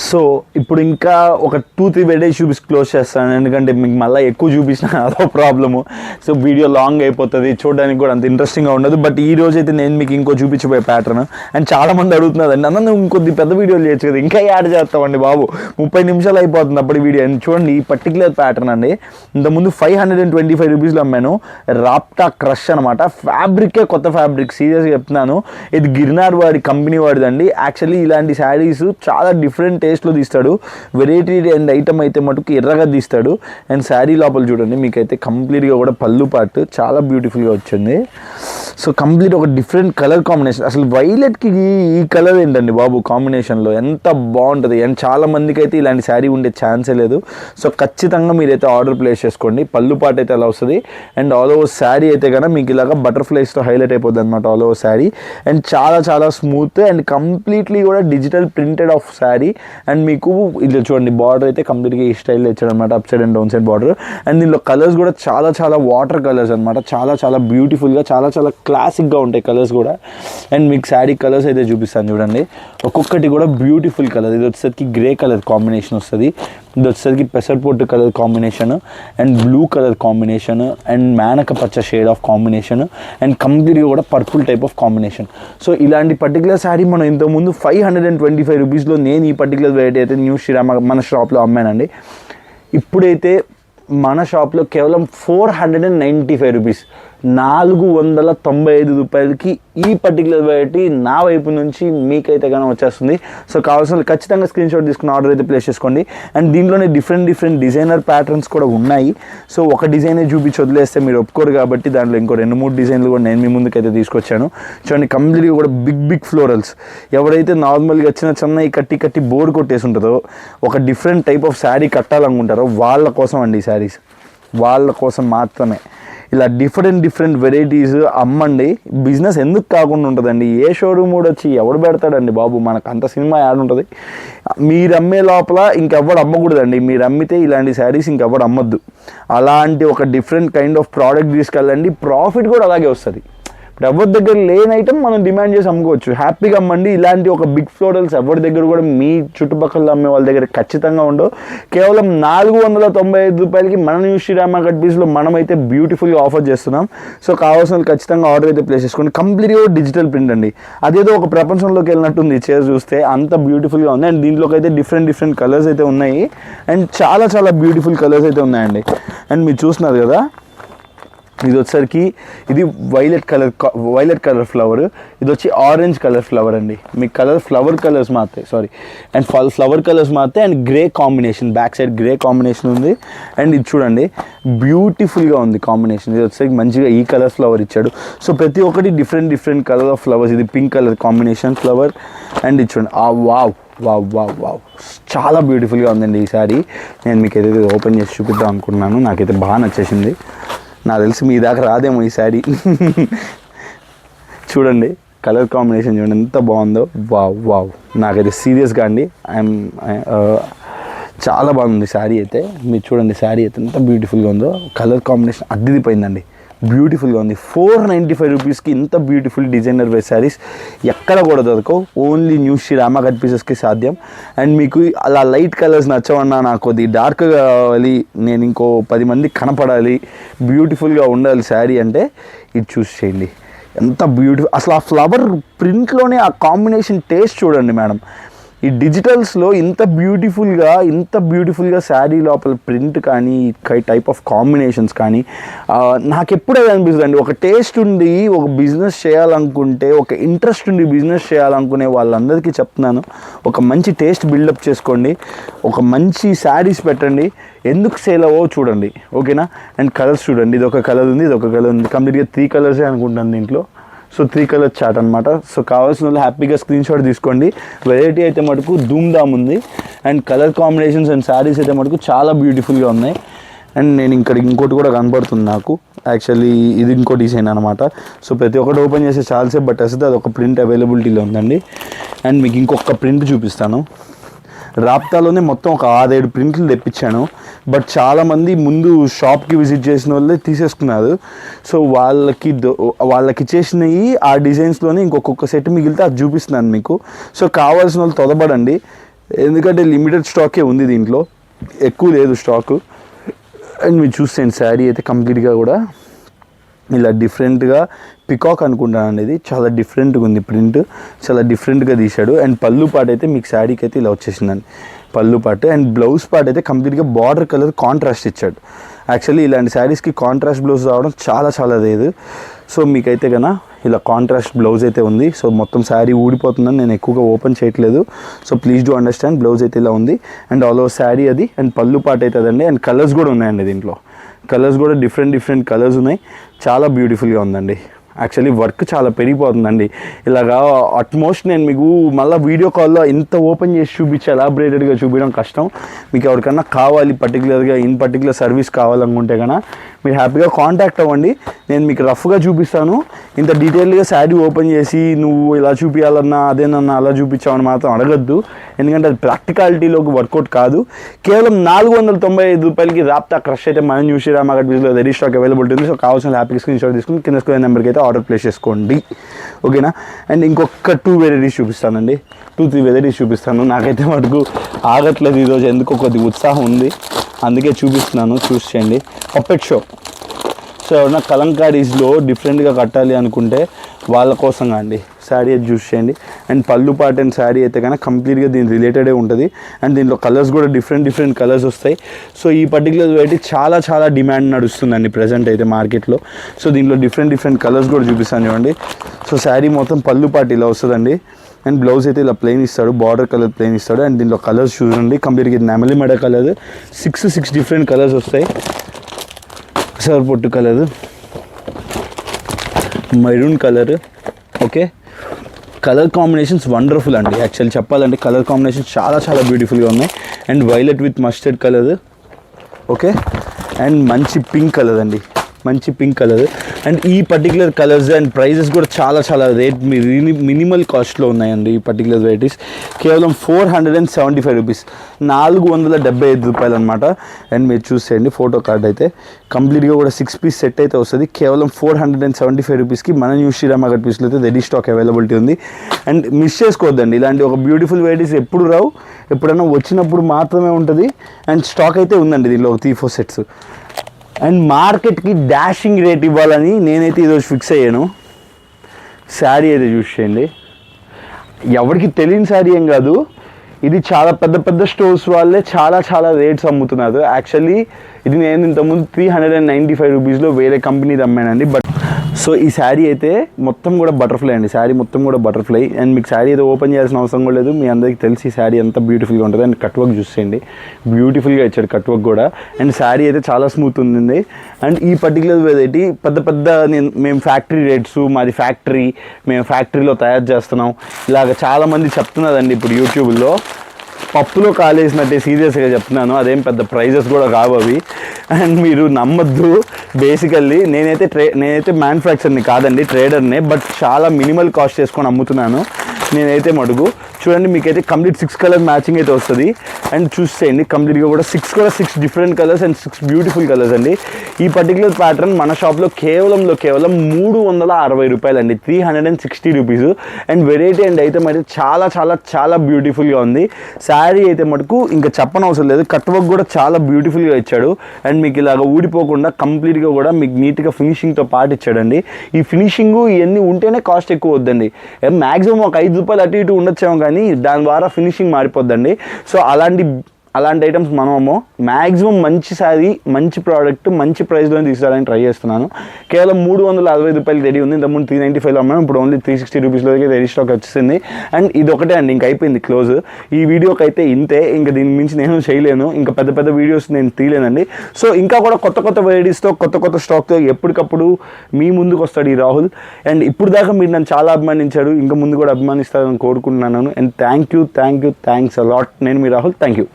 So ఇప్పుడు ఇంకా ఒక 2-3 వెరైటీస్ చూపిసి క్లోజ్ చేస్తాను. ఎందుకంటే మీకు మళ్ళీ ఎక్కువ చూపించిన అదో ప్రాబ్లము. సో వీడియో లాంగ్ అయిపోతుంది, చూడడానికి కూడా అంత ఇంట్రెస్టింగ్గా ఉండదు. బట్ ఈ రోజు అయితే నేను మీకు ఇంకో చూపించబోయే ప్యాటర్న్. అండ్ చాలామంది అడుగుతున్నారండి, అన్న నువ్వు ఇంకొద్ది పెద్ద వీడియోలు చేయొచ్చు కదా, ఇంకా యాడ్ చేస్తామండి బాబు, 30 నిమిషాలు అయిపోతుంది అప్పటి వీడియో. అండ్ చూడండి ఈ పర్టికులర్ ప్యాటర్న్ అండి. ఇంతకుముందు 525 రూపీస్లో అమ్మాను. రాప్టా క్రష్ అనమాట. ఫ్యాబ్రికే కొత్త ఫ్యాబ్రిక్, సీరియస్గా చెప్తున్నాను. ఇది గిర్నార్ వాడి కంపెనీ వాడిదండి. యాక్చువల్లీ ఇలాంటి శారీస్ చాలా డిఫరెంట్ టేస్ట్లో తీస్తాడు. వెరైటీ అండ్ ఐటమ్ అయితే మటుకు ఎర్రగా తీస్తాడు. అండ్ శారీ లోపల చూడండి మీకైతే కంప్లీట్గా కూడా పళ్ళు పార్ట్ చాలా బ్యూటిఫుల్గా వచ్చింది. సో కంప్లీట్ ఒక డిఫరెంట్ కలర్ కాంబినేషన్. అసలు వైలెట్కి ఈ కలర్ ఏంటండి బాబు కాంబినేషన్లో ఎంత బాగుంటుంది. అండ్ చాలా మందికి అయితే ఇలాంటి శారీ ఉండే ఛాన్సే లేదు. సో ఖచ్చితంగా మీరైతే ఆర్డర్ ప్లేస్ చేసుకోండి. పళ్ళు పార్ట్ అయితే అలా వస్తుంది. అండ్ ఆల్ ఓవర్ శారీ అయితే కనుక మీకు ఇలాగా బటర్ఫ్లైస్తో హైలైట్ అయిపోద్ది అనమాట ఆల్ ఓవర్ శారీ. అండ్ చాలా చాలా స్మూత్ అండ్ కంప్లీట్లీ కూడా digital printed of sari. And మీకు ఇది చూడండి బార్డర్ అయితే కంప్లీట్గా ఈ స్టైల్లో ఇచ్చాడు అనమాట, up side and down side border. And దీనిలో కలర్స్ కూడా చాలా చాలా వాటర్ కలర్స్ అనమాట. చాలా చాలా బ్యూటిఫుల్గా, చాలా చాలా క్లాసిక్గా ఉంటాయి కలర్స్ కూడా. అండ్ మీకు శారీ కలర్స్ అయితే చూపిస్తాను చూడండి. ఒక్కొక్కటి కూడా బ్యూటిఫుల్ కలర్. ఇది వచ్చేసరికి గ్రే కలర్ కాంబినేషన్ వస్తుంది. ఇది వచ్చేసరికి పెసర్పోర్ట్ colour combination and blue colour combination and మేనక పచ్చ షేడ్ ఆఫ్ కాంబినేషన్ అండ్ కంప్లీట్గా కూడా purple type of combination. So ఇలాంటి పర్టికులర్ శారీ మనం ఇంతకుముందు 525 రూపీస్లో నేను ఈ పర్టికులర్ వెరైటీ అయితే న్యూ శ్రీరామ మన షాప్లో అమ్మానండి. ఇప్పుడైతే మన షాప్లో కేవలం 495 రూపీస్, 495 రూపాయలకి ఈ పర్టికులర్ వెరైటీ నా వైపు నుంచి మీకైతే కానీ వచ్చేస్తుంది. సో కావాల్సిన ఖచ్చితంగా స్క్రీన్ షాట్ తీసుకుని ఆర్డర్ అయితే ప్లేస్ చేసుకోండి. అండ్ దీంట్లోనే డిఫరెంట్ డిజైనర్ ప్యాటర్న్స్ కూడా ఉన్నాయి. సో ఒక డిజైనే చూపించి వదిలేస్తే మీరు ఒప్పుకోరు కాబట్టి దాంట్లో ఇంకో 2-3 డిజైన్లు కూడా నేను మీ ముందుకైతే తీసుకొచ్చాను. చూడండి కంప్లీట్గా కూడా బిగ్ ఫ్లోరల్స్. ఎవరైతే నార్మల్గా చిన్న కట్టి బోర్ కొట్టేసి ఉంటుందో, ఒక డిఫరెంట్ టైప్ ఆఫ్ శారీ కట్టాలనుకుంటారో వాళ్ళ కోసం అండి ఈ శారీస్, వాళ్ళ కోసం మాత్రమే. ఇలా డిఫరెంట్ వెరైటీస్ అమ్మండి. బిజినెస్ ఎందుకు కాకుండా ఉంటుందండి? ఏ షోరూమ్ కూడా వచ్చి ఎవడు పెడతాడండి బాబు, మనకు అంత సినిమా యాడ్ ఉంటుంది. మీరు అమ్మే లోపల ఇంకెవ్వడు అమ్మకూడదండి. మీరు అమ్మితే ఇలాంటి శారీస్ ఇంకెవ్వడు అమ్మొద్దు. అలాంటి ఒక డిఫరెంట్ కైండ్ ఆఫ్ ప్రోడక్ట్ తీసుకెళ్ళండి. ప్రాఫిట్ కూడా అలాగే వస్తుంది. ఇప్పుడు ఎవరి దగ్గర లేని ఐటమ్ మనం డిమాండ్ చేసి అమ్ముకోవచ్చు, హ్యాపీగా అమ్మండి. ఇలాంటి ఒక బిగ్ ఫ్లోరల్స్ ఎవరి దగ్గర కూడా మీ చుట్టుపక్కల అమ్మే వాళ్ళ దగ్గర ఖచ్చితంగా ఉండవు. కేవలం 495 రూపాయలకి మన న్యూ శ్రీరామ కట్ పీస్లో మనమైతే బ్యూటిఫుల్గా ఆఫర్ చేస్తున్నాం. సో కావాల్సిన ఖచ్చితంగా ఆర్డర్ అయితే ప్లేస్ చేసుకోండి. కంప్లీట్గా డిజిటల్ ప్రింట్ అండి. అదేదో ఒక ప్రపంచంలోకి వెళ్ళినట్టుంది చీర చూస్తే, అంత బ్యూటిఫుల్గా ఉంది. అండ్ దీంట్లోకి అయితే డిఫరెంట్ కలర్స్ అయితే ఉన్నాయి. అండ్ చాలా చాలా బ్యూటిఫుల్ కలర్స్ అయితే ఉన్నాయండి. అండ్ మీరు చూస్తున్నారు కదా, ఇది వచ్చేసరికి ఇది వైలెట్ కలర్ ఫ్లవర్, ఇది వచ్చి ఆరెంజ్ కలర్ ఫ్లవర్ అండి. మీ ఫ్లవర్ కలర్స్ మారుతాయి, అండ్ ఫ్లవర్ కలర్స్ మారుతాయి. And grey combination, back side grey combination ఉంది. అండ్ ఇది చూడండి బ్యూటిఫుల్గా ఉంది కాంబినేషన్. ఇది వచ్చేసరికి మంచిగా ఈ కలర్ ఫ్లవర్ ఇచ్చాడు. సో ప్రతి ఒక్కటి డిఫరెంట్ కలర్ ఆఫ్ ఫ్లవర్స్. ఇది pink colour combination flower. And ఇది చూడండి, వావ్ చాలా బ్యూటిఫుల్గా ఉందండి ఈ సారీ. నేను మీకు ఏదైతే ఓపెన్ చేసి చూపిద్దాం అనుకుంటున్నాను. నాకైతే బాగా నచ్చేసింది. నాకు తెలిసి మీ దాకా రాదేమో ఈ శారీ. చూడండి కలర్ కాంబినేషన్ చూడండి ఎంత బాగుందో. వావ్ నాకైతే సీరియస్గా అండి చాలా బాగుంది శారీ అయితే. మీరు చూడండి శారీ అయితే ఎంత బ్యూటిఫుల్గా ఉందో. కలర్ కాంబినేషన్ అద్దిపోయిందండి. బ్యూటిఫుల్గా ఉంది. 495 రూపీస్కి ఇంత బ్యూటిఫుల్ డిజైనర్ వేర్ శారీస్ ఎక్కడ కూడా దొరకవు. Only new Sri Rama cut పీసెస్కి సాధ్యం. అండ్ మీకు అలా లైట్ కలర్స్ నచ్చవన్నా, నాకు కొద్ది డార్క్గా కావాలి, నేను ఇంకో 10 మందికి కనపడాలి, బ్యూటిఫుల్గా ఉండాలి శారీ అంటే ఇది చూస్ చేయండి. ఎంత బ్యూటిఫుల్, అసలు ఆ ఫ్లవర్ ప్రింట్లోనే ఆ కాంబినేషన్ టేస్ట్ చూడండి మేడం. ఈ డిజిటల్స్లో ఇంత బ్యూటిఫుల్గా శారీ లోపల ప్రింట్ కానీ టైప్ ఆఫ్ కాంబినేషన్స్ కానీ నాకు ఎప్పుడు అది అనిపిస్తుంది అండి. ఒక టేస్ట్ ఉండి ఒక బిజినెస్ చేయాలనుకుంటే, ఒక ఇంట్రెస్ట్ ఉండి బిజినెస్ చేయాలనుకునే వాళ్ళందరికీ చెప్తున్నాను, ఒక మంచి టేస్ట్ బిల్డప్ చేసుకోండి, ఒక మంచి శారీస్ పెట్టండి, ఎందుకు సేల్ అవ్వో చూడండి, ఓకేనా. అండ్ కలర్స్ చూడండి, ఇది ఒక కలర్ ఉంది, ఇది ఒక కలర్ ఉంది, కంప్లీట్గా 3 కలర్సే అనుకుంటాను దీంట్లో. సో 3 కలర్ చార్ట్ అనమాట. సో కావాల్సిన వాళ్ళు హ్యాపీగా స్క్రీన్ షాట్ తీసుకోండి. వెరైటీ అయితే మటుకు ధూమ్ధామ్ ఉంది. And colour combinations and saris అయితే మటుకు చాలా బ్యూటిఫుల్గా ఉన్నాయి. అండ్ నేను ఇక్కడ ఇంకోటి కూడా కనపడుతుంది నాకు, యాక్చువల్లీ ఇది ఇంకో డిజైన్ అనమాట. సో ప్రతి ఒక్కటి ఓపెన్ చేసి చాలాసేపు పట్టేస్తుంది, అది ఒక ప్రింట్ అవైలబిలిటీలో ఉందండి. అండ్ మీకు ఇంకొక ప్రింట్ చూపిస్తాను. రాప్తాలోనే మొత్తం ఒక 6-7 ప్రింట్లు తెప్పించాను. బట్ చాలామంది ముందు షాప్కి విజిట్ చేసిన వాళ్ళే తీసేసుకున్నారు. సో వాళ్ళకి ఇచ్చేసినవి ఆ డిజైన్స్లోనే ఇంకొక సెట్ మిగిలితే అది చూపిస్తున్నాను మీకు. సో కావాల్సిన వాళ్ళు తొందరపడండి, ఎందుకంటే లిమిటెడ్ స్టాకే ఉంది దీంట్లో, ఎక్కువ లేదు స్టాకు. అండ్ మీరు చూస్తే శారీ అయితే కంప్లీట్గా కూడా ఇలా డిఫరెంట్గా పికాక్ అనుకుంటానండి, ఇది చాలా డిఫరెంట్గా ఉంది, ప్రింట్ చాలా డిఫరెంట్గా తీశాడు. అండ్ పళ్ళు పాట అయితే మీకు శారీకి అయితే ఇలా వచ్చేసిందండి పళ్ళు పాటు. అండ్ బ్లౌజ్ పార్ట్ అయితే కంప్లీట్గా బార్డర్ కలర్ కాంట్రాస్ట్ ఇచ్చాడు. యాక్చువల్లీ ఇలాంటి శారీస్కి కాంట్రాస్ట్ బ్లౌజ్ రావడం చాలా లేదు. సో మీకైతే కన్నా ఇలా కాంట్రాస్ట్ బ్లౌజ్ అయితే ఉంది. సో మొత్తం శారీ ఊడిపోతుందని నేను ఎక్కువగా ఓపెన్ చేయట్లేదు. So please do understand, blouse అయితే ఇలా ఉంది. అండ్ ఆల్ ఓవర్ శారీ అది. అండ్ పళ్ళు పాట అవుతుందండి. అండ్ కలర్స్ కూడా ఉన్నాయండి దీంట్లో, కలర్స్ కూడా డిఫరెంట్ కలర్స్ ఉన్నాయి, చాలా బ్యూటిఫుల్గా ఉందండి. యాక్చువల్లీ వర్క్ చాలా పెరిగిపోతుందండి. ఇలాగా అట్మోస్ట్ నేను మీకు మళ్ళీ వీడియో కాల్లో ఇంత ఓపెన్ చేసి చూపించి ఎలాబరేటెడ్గా చూపించడం కష్టం. మీకు ఎవరికన్నా కావాలి పర్టికులర్గా పర్టికులర్ సర్వీస్ కావాలనుకుంటే కన్నా మీరు హ్యాపీగా కాంటాక్ట్ అవ్వండి. నేను మీకు రఫ్గా చూపిస్తాను. ఇంత డీటెయిల్గా శారీ ఓపెన్ చేసి నువ్వు ఇలా చూపించాలన్నా అదేనన్నా అలా చూపించామని మాత్రం అడగద్దు, ఎందుకంటే అది ప్రాక్టికాలిటీలోకి వర్కౌట్ కాదు. కేవలం 495 రూపాయలకి రాప్తా క్రష్ అయితే మన న్యూ శ్రీ రామ కట్ పీస్లో రెడీ స్టాక్ అవైలబిలిటీ ఉంది. సో కావాల్సిన హ్యాపీగా స్క్రీన్ షాట్ తీసుకుని కింద స్క్రీన్ నెంబర్కి అయితే ఆర్డర్ ప్లేస్ చేసుకోండి, ఓకేనా. అండ్ ఇంకొక 2 వెరైటీస్ చూపిస్తానండి, 2-3 వెరైటీస్ చూపిస్తాను. నాకైతే మటుకు ఆగట్లేదు ఈరోజు, ఎందుకో కొద్ది ఉత్సాహం ఉంది, అందుకే చూపిస్తున్నాను, చూస్ చేయండి. Puppet show. సో ఎవరైనా కలంకారీస్లో డిఫరెంట్గా కట్టాలి అనుకుంటే వాళ్ళ కోసంగా అండి శారీ అయితే చూస్ చేయండి. అండ్ పళ్ళు పార్ట్ అండ్ శారీ అయితే కనుక కంప్లీట్గా దీని రిలేటెడే ఉంటుంది. అండ్ దీంట్లో కలర్స్ కూడా డిఫరెంట్ కలర్స్ వస్తాయి. సో ఈ పర్టికులర్ వెరైటీ చాలా డిమాండ్ నడుస్తుందండి ప్రజెంట్ అయితే మార్కెట్లో. సో దీంట్లో డిఫరెంట్ కలర్స్ కూడా చూపిస్తాను చూడండి. సో శారీ మొత్తం పళ్ళు పార్ట్ ఇలా వస్తుందండి. అండ్ బ్లౌజ్ అయితే ఇలా ప్లెయిన్ ఇస్తాడు, బార్డర్ కలర్ ప్లెయిన్ ఇస్తాడు. అండ్ దీంట్లో కలర్స్ చూడండి, కంప్లీట్గా నెమలి మెడ కలర్ 6 డిఫరెంట్ కలర్స్ వస్తాయి. సర్ పొట్టు colour, maroon colour, okay. Colour combinations wonderful అండి. యాక్చువల్లీ చెప్పాలంటే కలర్ కాంబినేషన్స్ చాలా బ్యూటిఫుల్గా ఉన్నాయి. And violet with mustard colour, okay. And మంచి పింక్ కలర్ అండి, మంచి పింక్ కలర్. అండ్ ఈ పర్టికులర్ కలర్స్ అండ్ ప్రైజెస్ కూడా చాలా రేట్ మినిమల్ కాస్ట్లో ఉన్నాయండి. ఈ పర్టికులర్ వెరైటీస్ కేవలం 475 రూపీస్, 475 రూపాయలు అనమాట. అండ్ మీరు చూసేయండి ఫోటో కార్డ్ అయితే కంప్లీట్గా కూడా 6 పీస్ సెట్ అయితే వస్తుంది. కేవలం 475 రూపీస్కి మన న్యూ శ్రీ రామ కట్ పీస్లో అయితే రెడీ స్టాక్ అవైలబిలిటీ ఉంది. అండ్ మిస్ చేసుకోవద్దండి, ఇలాంటి ఒక బ్యూటిఫుల్ వెరైటీస్ ఎప్పుడు రావు, ఎప్పుడైనా వచ్చినప్పుడు మాత్రమే ఉంటుంది. అండ్ స్టాక్ అయితే ఉందండి దీనిలో 3-4 సెట్స్. అండ్ మార్కెట్కి డాషింగ్ రేట్ ఇవ్వాలని నేనైతే ఈరోజు ఫిక్స్ అయ్యాను. శారీ అయితే చూస్ చేయండి, ఎవరికి తెలియని శారీ ఏం కాదు, ఇది చాలా పెద్ద స్టోర్స్ వాళ్ళే చాలా రేట్స్ అమ్ముతున్నారు. యాక్చువల్లీ ఇది నేను ఇంతకుముందు 395 రూపీస్లో వేరే కంపెనీది అమ్మానండి. బట్ సో ఈ శారీ అయితే మొత్తం కూడా బటర్ఫ్లై అండి, శారీ మొత్తం కూడా బటర్ఫ్లై. అండ్ మీకు శారీ అయితే ఓపెన్ చేయాల్సిన అవసరం కూడా లేదు, మీ అందరికీ తెలిసి ఈ శారీ ఎంత బ్యూటిఫుల్గా ఉంటుంది. అండ్ కట్ వర్క్ చూసేయండి, బ్యూటిఫుల్గా ఇచ్చాడు కట్ వర్క్ కూడా. అండ్ శారీ అయితే చాలా స్మూత్ ఉంది. అండ్ ఈ పర్టికులర్ వెరైటీ పెద్ద మేము ఫ్యాక్టరీ రేట్స్, మాది ఫ్యాక్టరీ, మేము ఫ్యాక్టరీలో తయారు చేస్తున్నాం ఇలాగ చాలామంది చెప్తున్నారండి ఇప్పుడు యూట్యూబ్లో. పప్పులో కాలేసినట్టే సీరియస్గా చెప్తున్నాను, అదేం పెద్ద ప్రైజెస్ కూడా కావు అవి. అండ్ మీరు నమ్మద్దు, బేసికల్లీ నేనైతే మ్యానుఫ్యాక్చర్ని కాదండి, ట్రేడర్నే. బట్ చాలా మినిమల్ కాస్ట్ చేసుకొని అమ్ముతున్నాను నేనైతే మటుకు. చూడండి మీకైతే కంప్లీట్ 6 కలర్ మ్యాచింగ్ అయితే వస్తుంది. అండ్ చూసేయండి కంప్లీట్గా కూడా 6 different colours and 6 beautiful colours అండి. ఈ పర్టికులర్ ప్యాటర్న్ మన షాప్లో కేవలం 360 రూపాయలు అండి, 360 rupees. And variety and item అయితే చాలా చాలా చాలా బ్యూటిఫుల్గా ఉంది. శారీ అయితే మటుకు ఇంకా చెప్పనవసరం లేదు, కట్ వర్క్ కూడా చాలా బ్యూటిఫుల్గా ఇచ్చాడు. అండ్ మీకు ఇలాగ ఊడిపోకుండా కంప్లీట్గా కూడా మీకు నీట్గా ఫినిషింగ్తో పాటు ఇచ్చాడండి. ఈ ఫినిషింగ్ ఇవన్నీ ఉంటేనే కాస్ట్ ఎక్కువ వద్దండి, మ్యాక్సిమం ఒక 5 రూపాయలు అటు ఇటు ఉండొచ్చేమో, కానీ దాని ద్వారా ఫినిషింగ్ మారిపోద్దండి. సో అలాంటి ఐటమ్స్ మనము మ్యాక్సిమం మంచి శారీ, మంచి ప్రోడక్ట్, మంచి ప్రైస్లో తీసుకోవాలని ట్రై చేస్తున్నాను. కేవలం 360 రూపాయలు రెడీ ఉంది. ఇంతకుముందు 395లో అమ్మాము, ఇప్పుడు ఓన్లీ 360 రూపీస్లో రెడీ స్టాక్ వచ్చేసింది. అండ్ ఇది ఒకటే అండి, ఇంక అయిపోయింది క్లోజ్. ఈ వీడియోకి అయితే ఇంతే, ఇంకా దీని మించి నేను చేయలేను, ఇంకా పెద్ద వీడియోస్ నేను తీయలేనండి. సో ఇంకా కూడా కొత్త వెరైటీస్తో కొత్త స్టాక్తో ఎప్పటికప్పుడు మీ ముందుకు వస్తాడు ఈ రాహుల్. అండ్ ఇప్పుడు దాకా మీరు నన్ను చాలా అభిమానించాడు, ఇంకా ముందు కూడా అభిమానిస్తారని కోరుకుంటున్నాను. And thanks a lot. నేను మీ రాహుల్, థ్యాంక్ యూ.